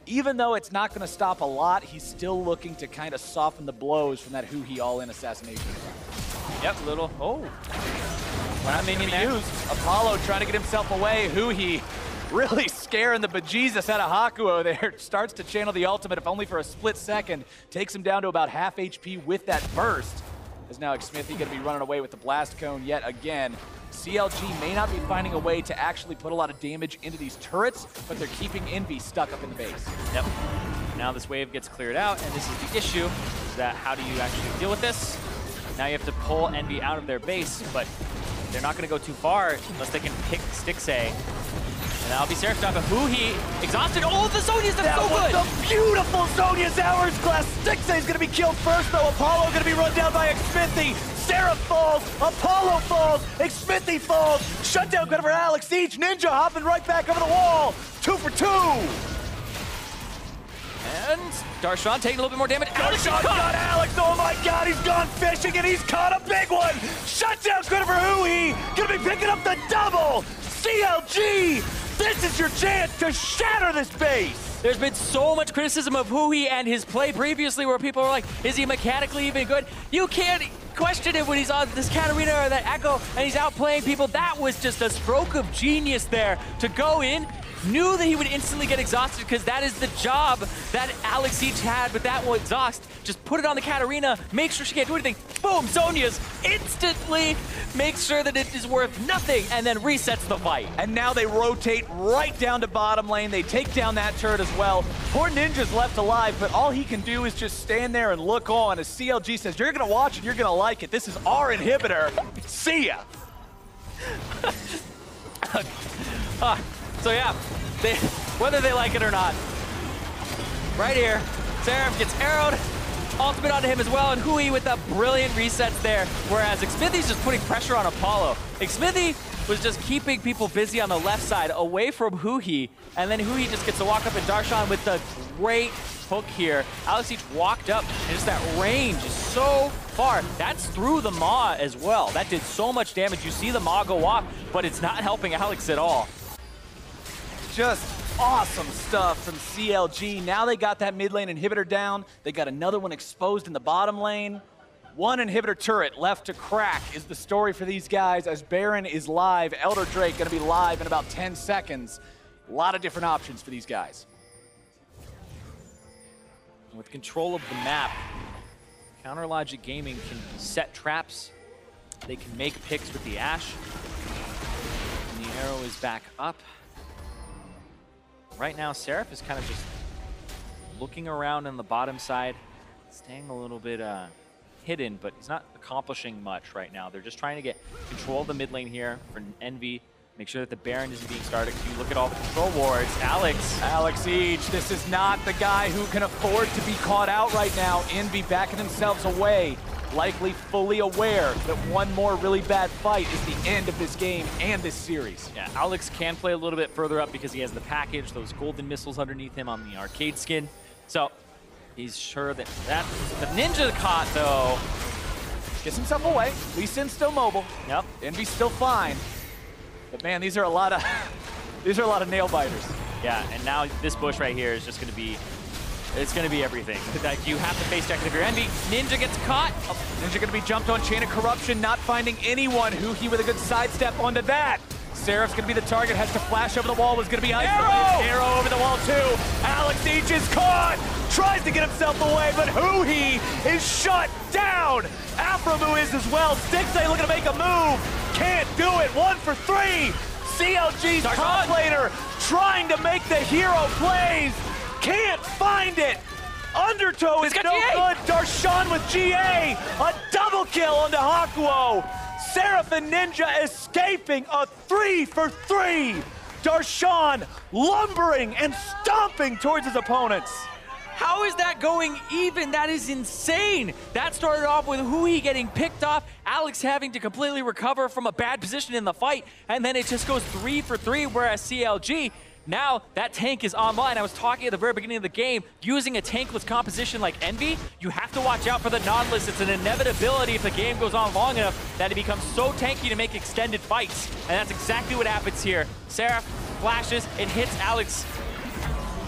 Even though it's not going to stop a lot, he's still looking to kind of soften the blows from that Huhi all-in assassination. Yep, little, oh. Not minion used. Apollo trying to get himself away. Huhi really scaring the bejesus out of Hakuho there. Starts to channel the ultimate, if only for a split second. Takes him down to about half HP with that burst. As now Xmithie going to be running away with the Blast Cone yet again. CLG may not be finding a way to actually put a lot of damage into these turrets, but they're keeping EnVy stuck up in the base. Yep. Now this wave gets cleared out, and this is the issue, is that how do you actually deal with this? Now you have to pull EnVy out of their base, but they're not going to go too far unless they can pick Stixxay. And that'll be Seraph down, but Huhi exhausted. Oh, the Zhonya's, that's so good! That was a beautiful Zhonya's Hourglass. Stixxay's going to be killed first, though. Apollo going to be run down by Xmithie. Seraph falls, Apollo falls, Xmithie falls. Shutdown good for Alex each. Ninja hopping right back over the wall. 2 for 2. And Darshan taking a little bit more damage. Darshan got Alex. Oh my God, he's gone fishing and he's caught a big one. Shutdown good for Huhi. Gonna be picking up the double. CLG, this is your chance to shatter this base. There's been so much criticism of Huhi and his play previously where people were like, is he mechanically even good? You can't question it when he's on this Katarina or that Echo and he's outplaying people. That was just a stroke of genius there to go in. Knew that he would instantly get exhausted because that is the job that Alex each had, but that will exhaust. Just put it on the Katarina, make sure she can't do anything. Boom, Zhonya's instantly makes sure that it is worth nothing and then resets the fight. And now they rotate right down to bottom lane. They take down that turret as well. Poor Ninja's left alive, but all he can do is just stand there and look on as CLG says, you're gonna watch it, you're gonna like it. This is our inhibitor. See ya. So yeah, whether they like it or not, right here, Seraph gets arrowed, ultimate onto him as well, and Huhi with the brilliant resets there, whereas Xmithie's just putting pressure on Apollo. Xmithie was just keeping people busy on the left side, away from Huhi, and then Huhi just gets to walk up, and Darshan with the great hook here. Alex each walked up, and just that range is so far. That's through the Maw as well. That did so much damage. You see the Maw go off, but it's not helping Alex at all. Just awesome stuff from CLG. Now they got that mid lane inhibitor down. They got another one exposed in the bottom lane. One inhibitor turret left to crack is the story for these guys as Baron is live. Elder Drake gonna be live in about 10 seconds. A lot of different options for these guys. With control of the map, CounterLogic Gaming can set traps. They can make picks with the Ashe. And the arrow is back up. Right now, Seraph is kind of just looking around on the bottom side, staying a little bit hidden, but he's not accomplishing much right now. They're just trying to get control of the mid lane here for EnVy. Make sure that the Baron isn't being started. You look at all the control wards. Alex Each, this is not the guy who can afford to be caught out right now. EnVy backing themselves away, likely fully aware that one more really bad fight is the end of this game and this series. Yeah, Alex can play a little bit further up because he has the package, those golden missiles underneath him on the arcade skin. So he's sure that the ninja caught though. Gets himself away. Lee Sin's still mobile. Yep. EnVy's still fine. But man, these are a lot of nail biters. Yeah, and now this bush right here is just gonna be, it's gonna be everything. Like, you have to face check it if you're EnVy. Ninja gets caught. Oh, Ninja gonna be jumped on Chain of Corruption, not finding anyone. Huhi with a good sidestep onto that. Seraph's gonna be the target, has to flash over the wall, was gonna be isolated. Arrow over the wall too. Alex Each is caught. Tries to get himself away, but Huhi is shut down. Aphromoo is as well. Stixxay looking to make a move. Can't do it. 1 for 3. CLG's top laner trying to make the hero plays. Can't find it. Undertow is no good. Darshan with GA. A double kill onto Hakuho. Seraph and Ninja escaping a 3 for 3. Darshan lumbering and stomping towards his opponents. How is that going even? That is insane. That started off with Huhi getting picked off, Alex having to completely recover from a bad position in the fight, and then it just goes 3 for 3, whereas CLG, now that tank is online. I was talking at the very beginning of the game, using a tankless composition like EnVy, you have to watch out for the Nautilus. It's an inevitability if the game goes on long enough that it becomes so tanky to make extended fights, and that's exactly what happens here. Seraph flashes, it hits Alex.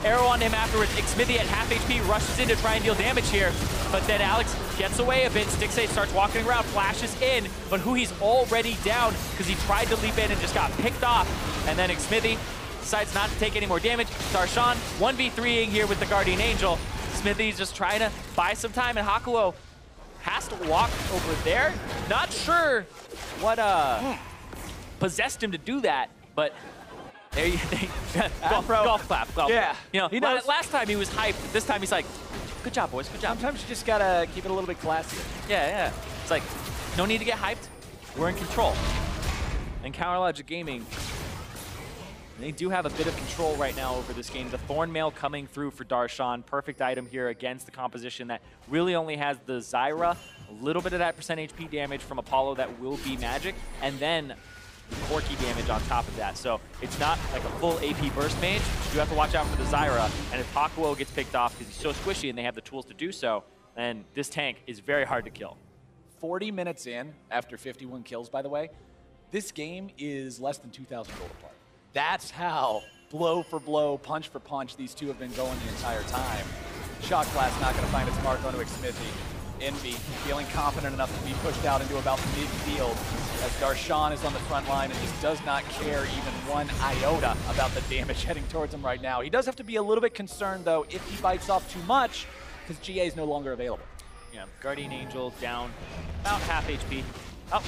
Arrow on him afterwards. Xmithie at half HP rushes in to try and deal damage here, but then Alex gets away a bit. Stixxay starts walking around, flashes in, but Huhi's already down because he tried to leap in and just got picked off. And then Xmithie decides not to take any more damage. Darshan 1v3ing here with the Guardian Angel. Xmithie's just trying to buy some time, and Hakuho has to walk over there. Not sure what possessed him to do that, but there you golf clap. Yeah, you know, he knows. Last time he was hyped. This time he's like, good job, boys, good job. Sometimes you just gotta keep it a little bit classy. Yeah. It's like, no need to get hyped. We're in control. And CounterLogic Gaming, they do have a bit of control right now over this game. The Thornmail coming through for Darshan. Perfect item here against the composition that really only has the Zyra, a little bit of that % HP damage from Apollo that will be magic, and then Corki damage on top of that. So it's not like a full AP burst mage. You have to watch out for the Zyra. And if Hakuho gets picked off because he's so squishy and they have the tools to do so, then this tank is very hard to kill. 40 minutes in, after 51 kills, by the way, this game is less than 2,000 gold apart. That's how blow for blow, punch for punch these two have been going the entire time. Shot Blast not going to find its mark onto Xmithie. EnVy feeling confident enough to be pushed out into about midfield as Darshan is on the front line and just does not care even one iota about the damage heading towards him right now. He does have to be a little bit concerned, though, if he bites off too much, because GA is no longer available. Yeah, Guardian Angel down about half HP. Oh,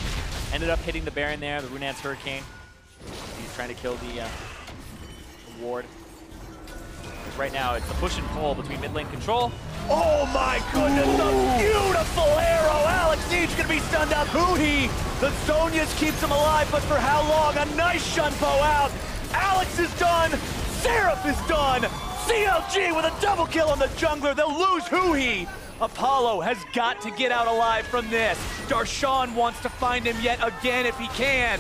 ended up hitting the Baron there, the Runaan's Hurricane. He's trying to kill the ward. Right now, it's a push and pull between mid lane control. Oh my goodness, a beautiful arrow! Alex Each gonna be stunned up. Huhi, the Zonias keeps him alive, but for how long? A nice Shunpo out. Alex is done. Seraph is done. CLG with a double kill on the jungler. They'll lose Huhi. Apollo has got to get out alive from this. Darshan wants to find him yet again if he can.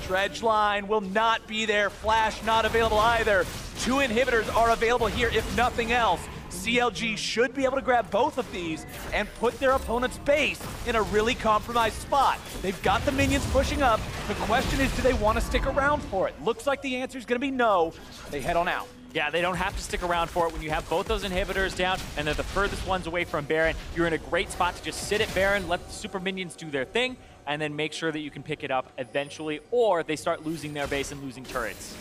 Dredge line will not be there. Flash not available either. 2 inhibitors are available here if nothing else. CLG should be able to grab both of these and put their opponent's base in a really compromised spot. They've got the minions pushing up. The question is, do they want to stick around for it? Looks like the answer is going to be no. They head on out. Yeah, they don't have to stick around for it. When you have both those inhibitors down and they're the furthest ones away from Baron, you're in a great spot to just sit at Baron, let the super minions do their thing, and then make sure that you can pick it up eventually, or they start losing their base and losing turrets.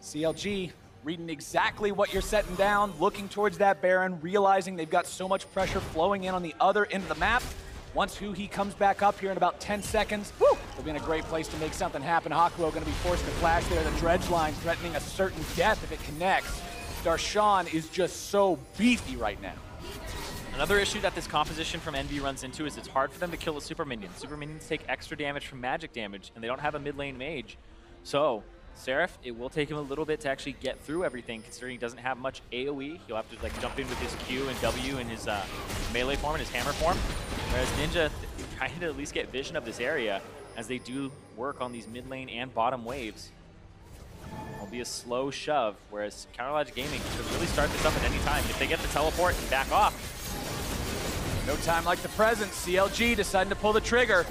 CLG reading exactly what you're setting down, looking towards that Baron, realizing they've got so much pressure flowing in on the other end of the map. Once Huhi comes back up here in about 10 seconds, they'll be in a great place to make something happen. Hakuho going to be forced to flash there. The dredge line threatening a certain death if it connects. Darshan is just so beefy right now. Another issue that this composition from EnVy runs into is it's hard for them to kill the super minions. Super minions take extra damage from magic damage, and they don't have a mid lane mage. So Seraph, it will take him a little bit to actually get through everything, considering he doesn't have much AoE. He'll have to like jump in with his Q and W in his melee form and his hammer form. Whereas Ninja trying to at least get vision of this area as they do work on these mid lane and bottom waves. It'll be a slow shove, whereas Counterlogic Gaming could really start this up at any time. If they get the teleport and back off. No time like the present. CLG deciding to pull the trigger.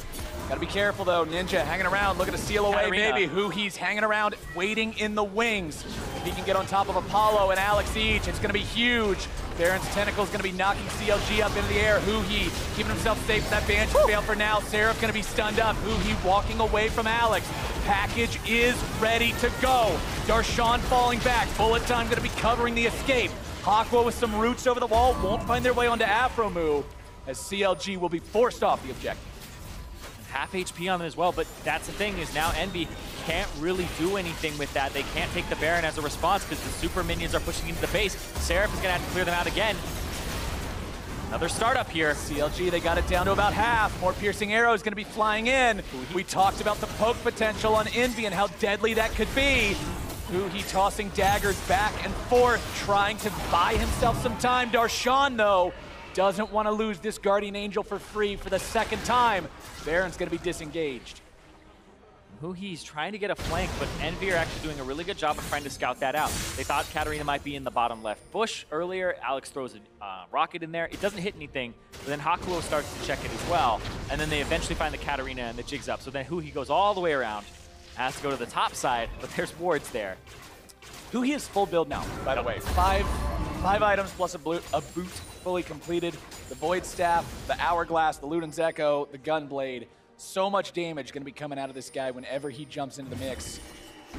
Gotta be careful though. Ninja hanging around, looking to steal away maybe. Huhi's hanging around, waiting in the wings. If he can get on top of Apollo and Alex each, it's gonna be huge. Baron's tentacle's gonna be knocking CLG up into the air. Huhi keeping himself safe. That ban should fail for now. Seraph gonna be stunned up. Huhi walking away from Alex. Package is ready to go. Darshan falling back. Bullet time gonna be covering the escape. Hakuho with some roots over the wall won't find their way onto Aphromoo, as CLG will be forced off the objective. Half HP on them as well, but that's the thing is now EnVy can't really do anything with that. They can't take the Baron as a response because the super minions are pushing into the base. Seraph is going to have to clear them out again. Another startup here. CLG, they got it down to about half. More piercing arrows going to be flying in. We talked about the poke potential on EnVy and how deadly that could be. Huhi tossing daggers back and forth, trying to buy himself some time. Darshan, though, doesn't want to lose this Guardian Angel for free for the second time. Baron's going to be disengaged. Huhi's trying to get a flank, but EnVy are actually doing a really good job of trying to scout that out. They thought Katarina might be in the bottom left bush earlier. Alex throws a rocket in there. It doesn't hit anything, but then Hakuho starts to check it as well. And then they eventually find the Katarina and the jig's up. So then Huhi goes all the way around. Has to go to the top side, but there's wards there. Huhi is full build now, by the way. Five items plus a boot fully completed. The Void Staff, the Hourglass, the Luden's Echo, the Gunblade. So much damage going to be coming out of this guy whenever he jumps into the mix.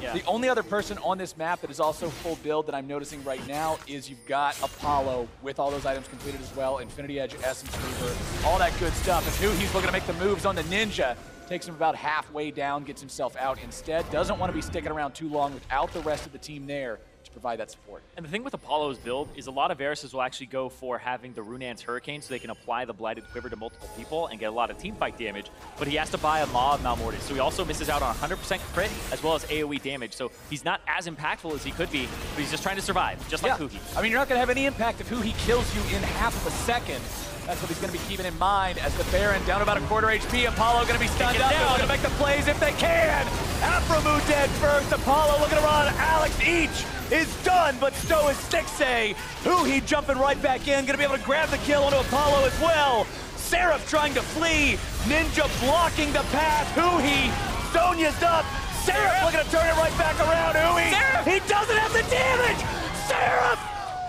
Yeah. The only other person on this map that is also full build that I'm noticing right now is you've got Apollo with all those items completed as well. Infinity Edge, Essence Reaver, all that good stuff. And Huhi's looking to make the moves on the Ninja. Takes him about halfway down, gets himself out instead. Doesn't want to be sticking around too long without the rest of the team there to provide that support. And the thing with Apollo's build is a lot of Varuses will actually go for having the Runaan's Hurricane so they can apply the Blighted Quiver to multiple people and get a lot of team fight damage, but he has to buy a Maw of Malmortis, so he also misses out on 100% crit as well as AoE damage, so he's not as impactful as he could be, but he's just trying to survive, just like Huhi. I mean, you're not going to have any impact if Huhi kills you in half of a second. That's what he's going to be keeping in mind as the Baron down about a quarter HP. Apollo going to be stunned up. They're going to make the plays if they can. Aphromoo dead first. Apollo looking to run. Alex each is done, but so is Stixxay. Huhi jumping right back in. Going to be able to grab the kill onto Apollo as well. Seraph trying to flee. Ninja blocking the path. Huhi. Sonya's up. Seraph looking to turn it right back around. Huhi. Seraph. He doesn't have the damage. Seraph.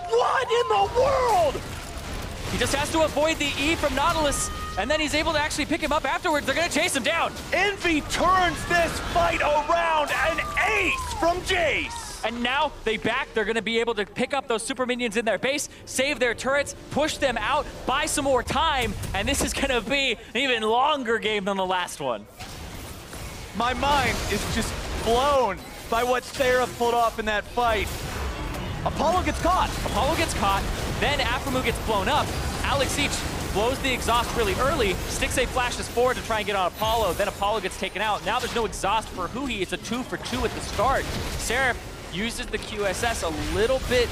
What in the world? He just has to avoid the E from Nautilus, and then he's able to actually pick him up afterwards. They're going to chase him down. EnVy turns this fight around. An ace from Jayce. And now they back. They're going to be able to pick up those super minions in their base, save their turrets, push them out, buy some more time, and this is going to be an even longer game than the last one. My mind is just blown by what Seraph pulled off in that fight. Apollo gets caught. Apollo gets caught. Then Aphromoo gets blown up. Alex each blows the exhaust really early. Stixxay flashes forward to try and get on Apollo. Then Apollo gets taken out. Now there's no exhaust for Huhi. It's a 2 for 2 at the start. Seraph uses the QSS a little bit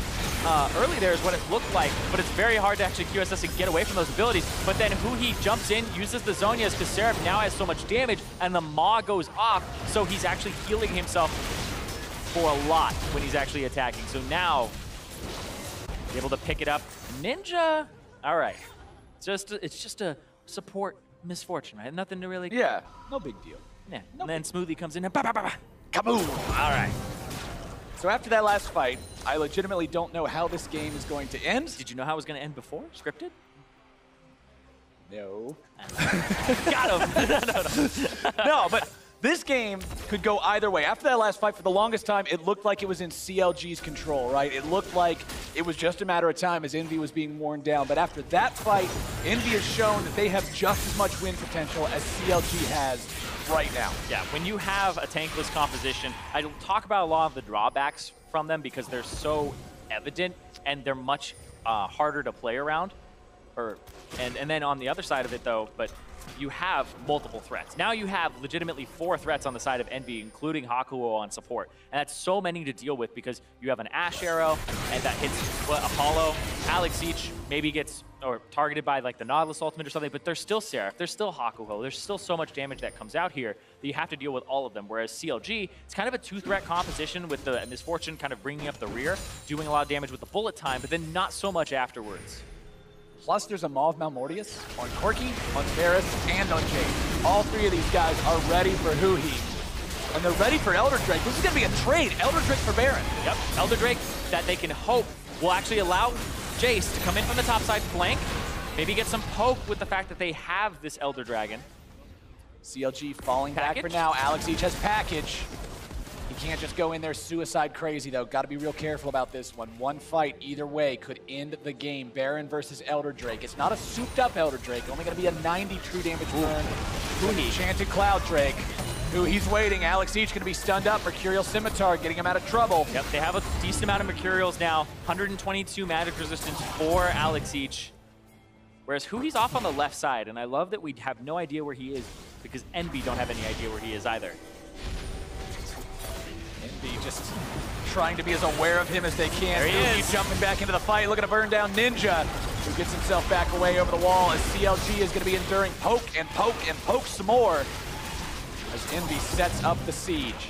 early there is what it looked like, but it's very hard to actually QSS and get away from those abilities. But then Huhi jumps in, uses the Zonias because Seraph now has so much damage, and the Maw goes off, so he's actually healing himself for a lot when he's actually attacking. So now, able to pick it up. Ninja, all right. It's just a support misfortune, right? Nothing to really... Yeah, no big deal. Yeah, and then Xmithie comes in and ba-ba-ba-ba. Kaboom! All right. So after that last fight, I legitimately don't know how this game is going to end. Did you know how it was going to end before? Scripted? No. Got him. No, but this game could go either way. After that last fight, for the longest time, it looked like it was in CLG's control, right? It looked like it was just a matter of time as EnVy was being worn down. But after that fight, EnVy has shown that they have just as much win potential as CLG has right now. Yeah, when you have a tankless composition, I don't talk about a lot of the drawbacks from them because they're so evident and they're much harder to play around. And then on the other side of it though, but you have multiple threats. Now you have legitimately 4 threats on the side of EnVy, including Hakuho on support. And that's so many to deal with because you have an Ashe arrow, and that hits Apollo. AlexEach maybe gets targeted by like the Nautilus ultimate or something, but there's still Seraph, there's still Hakuho, there's still so much damage that comes out here that you have to deal with all of them. Whereas CLG, it's kind of a 2-threat composition with the Misfortune kind of bringing up the rear, doing a lot of damage with the bullet time, but then not so much afterwards. Plus, there's a Maw of Malmortius on Corki, on Varus, and on Jayce. All 3 of these guys are ready for Huhi. And they're ready for Elder Drake. This is going to be a trade. Elder Drake for Baron. Yep, Elder Drake that they can hope will actually allow Jayce to come in from the top side flank, maybe get some poke with the fact that they have this Elder Dragon. CLG falling back for now. AlexEach has package. He can't just go in there suicide crazy, though. Got to be real careful about this one. One fight, either way, could end the game. Baron versus Elder Drake. It's not a souped-up Elder Drake. Only going to be a 90 true damage burn. Huhi, Enchanted Cloud Drake. He's waiting. AlexEach going to be stunned up. Mercurial Scimitar getting him out of trouble. Yep, they have a decent amount of Mercurials now. 122 magic resistance for AlexEach. Whereas Huhi's off on the left side, and I love that we have no idea where he is because EnVy don't have any idea where he is either. EnVy just trying to be as aware of him as they can. There he is. Jumping back into the fight, looking to burn down Ninja, who gets himself back away over the wall as CLG is going to be enduring poke and poke and poke some more as EnVy sets up the siege.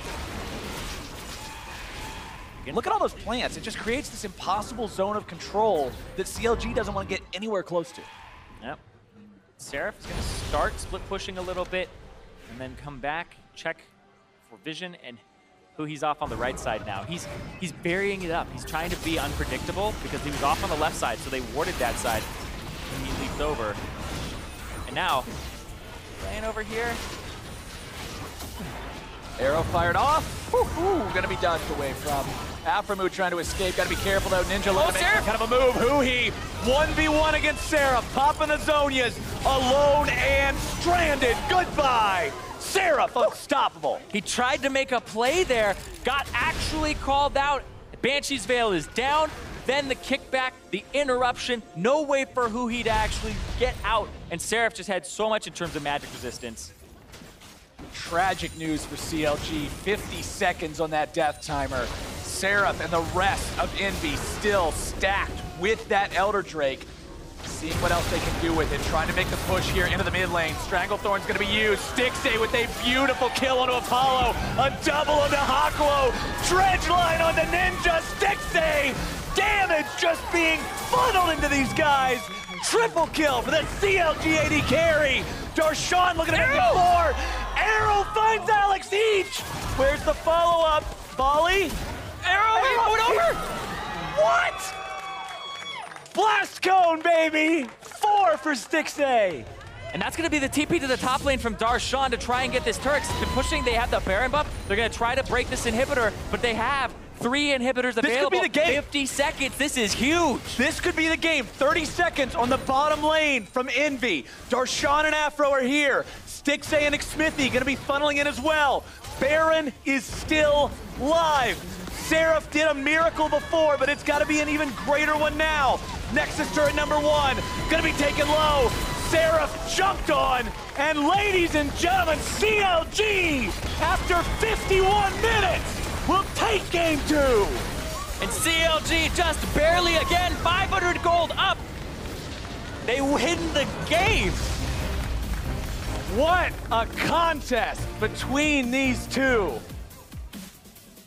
Look at all those plants. It just creates this impossible zone of control that CLG doesn't want to get anywhere close to. Yep. Seraph is going to start split pushing a little bit and then come back, check for vision, and Huhi's off on the right side now. He's burying it up. He's trying to be unpredictable because he was off on the left side, so they warded that side and he leaped over. And now, playing over here. Arrow fired off. Gonna be dodged away from. Aphromoo trying to escape. Gotta be careful though. Ninja looking to make kind of a move. Huhi 1v1 against Seraph. Popping the Zonias. Alone and stranded. Goodbye. Seraph unstoppable. He tried to make a play there. Got actually called out. Banshee's Veil is down. Then the kickback, the interruption. No way for Huhi to actually get out. And Seraph just had so much in terms of magic resistance. Tragic news for CLG. 50 seconds on that death timer. Seraph and the rest of EnVy still stacked with that Elder Drake. Seeing what else they can do with it. Trying to make the push here into the mid lane. Stranglethorn's going to be used. Stixxay with a beautiful kill onto Apollo. A double onto Hakuho. Dredge line on the Ninja. Stixxay. Damage just being funneled into these guys. Triple kill for the CLG AD carry. Darshan looking to make it 4. Arrow finds AlexEach. Where's the follow-up? Volley? Arrow going over? What? Blast cone, baby! 4 for Stixxay. And that's going to be the TP to the top lane from Darshan to try and get this turret. Been pushing, they have the Baron buff. They're going to try to break this inhibitor, but they have 3 inhibitors available. This could be the game. 50 seconds, this is huge. This could be the game. 30 seconds on the bottom lane from EnVy. Darshan and Afro are here. Stixxay and Xmithie going to be funneling in as well. Baron is still live. Seraph did a miracle before, but it's got to be an even greater one now. Nexus turret number 1, going to be taken low. Seraph jumped on, and ladies and gentlemen, CLG, after 51 minutes, will take game 2. And CLG just barely again, 500 gold up. They win the game. What a contest between these two.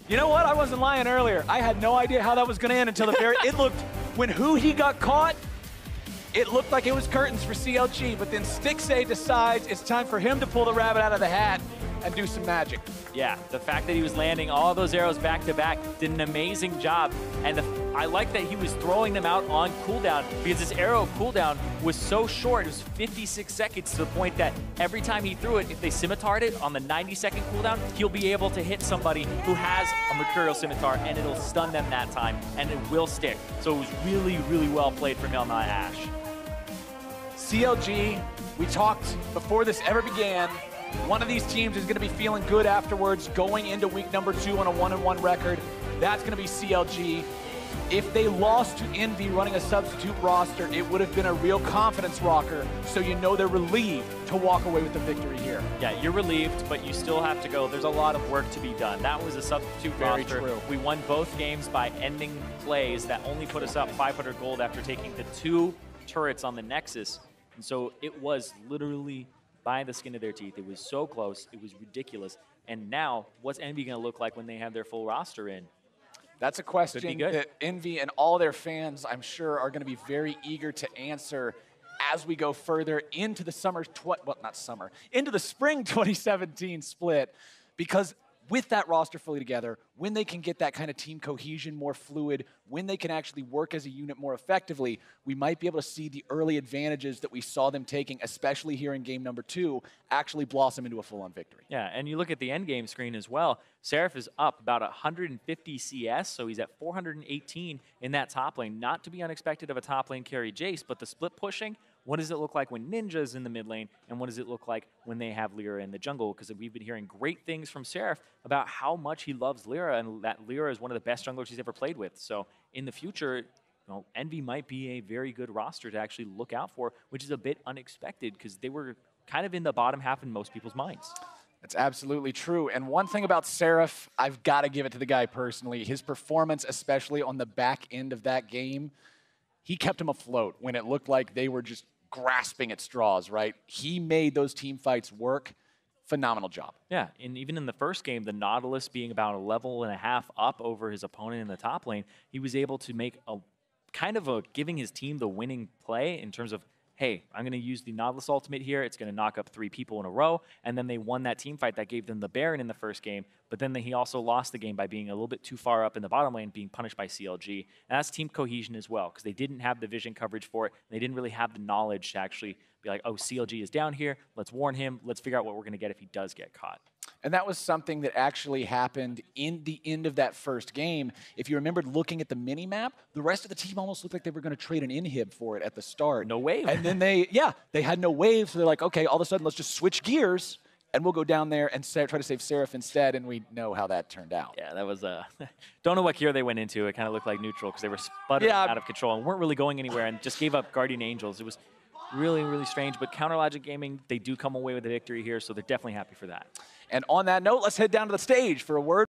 You know what? I wasn't lying earlier. I had no idea how that was going to end until the very... It looked... When Huhi got caught, it looked like it was curtains for CLG, but then Stixxay decides it's time for him to pull the rabbit out of the hat and do some magic. Yeah, the fact that he was landing all those arrows back to back did an amazing job. And I like that he was throwing them out on cooldown because this arrow cooldown was so short. It was 56 seconds to the point that every time he threw it, if they scimitarred it on the 90-second cooldown, he'll be able to hit somebody who has a Mercurial Scimitar and it'll stun them that time and it will stick. So it was really, really well played from him on Ashe. CLG, we talked before this ever began, one of these teams is going to be feeling good afterwards, going into week number 2 on a 1-1 record. That's going to be CLG. If they lost to EnVy running a substitute roster, it would have been a real confidence rocker, so you know they're relieved to walk away with the victory here. Yeah, you're relieved, but you still have to go. There's a lot of work to be done. That was a substitute roster. True. We won both games by ending plays that only put us up 500 gold after taking the 2 turrets on the Nexus. And so it was literally by the skin of their teeth. It was so close. It was ridiculous. And now, what's EnVy going to look like when they have their full roster in? That's a question that EnVy and all their fans, I'm sure, are going to be very eager to answer as we go further into the into the spring 2017 split. Because with that roster fully together, when they can get that kind of team cohesion more fluid, when they can actually work as a unit more effectively, we might be able to see the early advantages that we saw them taking, especially here in game number 2, actually blossom into a full-on victory. Yeah, and you look at the end game screen as well. Seraph is up about 150 CS, so he's at 418 in that top lane. Not to be unexpected of a top lane carry Jayce, but the split pushing, what does it look like when Ninja's in the mid lane, and what does it look like when they have LirA in the jungle? Because we've been hearing great things from Seraph about how much he loves LirA, and that LirA is one of the best junglers he's ever played with. So in the future, EnVy might be a very good roster to actually look out for, which is a bit unexpected because they were kind of in the bottom half in most people's minds. That's absolutely true. And one thing about Seraph, I've got to give it to the guy personally. His performance, especially on the back end of that game, he kept him afloat when it looked like they were just grasping at straws, right? He made those team fights work. Phenomenal job. Yeah, and even in the first game, the Nautilus being about a level and a half up over his opponent in the top lane, he was able to make a kind of a giving his team the winning play in terms of, hey, I'm going to use the Nautilus ultimate here. It's going to knock up 3 people in a row. And then they won that team fight that gave them the Baron in the first game. But then he also lost the game by being a little bit too far up in the bottom lane, being punished by CLG. And that's team cohesion as well, because they didn't have the vision coverage for it. They didn't really have the knowledge to actually be like, oh, CLG is down here. Let's warn him. Let's figure out what we're going to get if he does get caught. And that was something that actually happened in the end of that first game. If you remembered looking at the mini-map, the rest of the team almost looked like they were going to trade an inhib for it at the start. No wave. And then they had no wave, so they're like, okay, all of a sudden let's just switch gears and we'll go down there and try to save Seraph instead, and we know how that turned out. Yeah, that was don't know what gear they went into. It kind of looked like neutral because they were sputtering out of control and weren't really going anywhere and just gave up Guardian Angels. It was really, really strange, but Counter Logic Gaming, they do come away with a victory here, so they're definitely happy for that. And on that note, let's head down to the stage for a word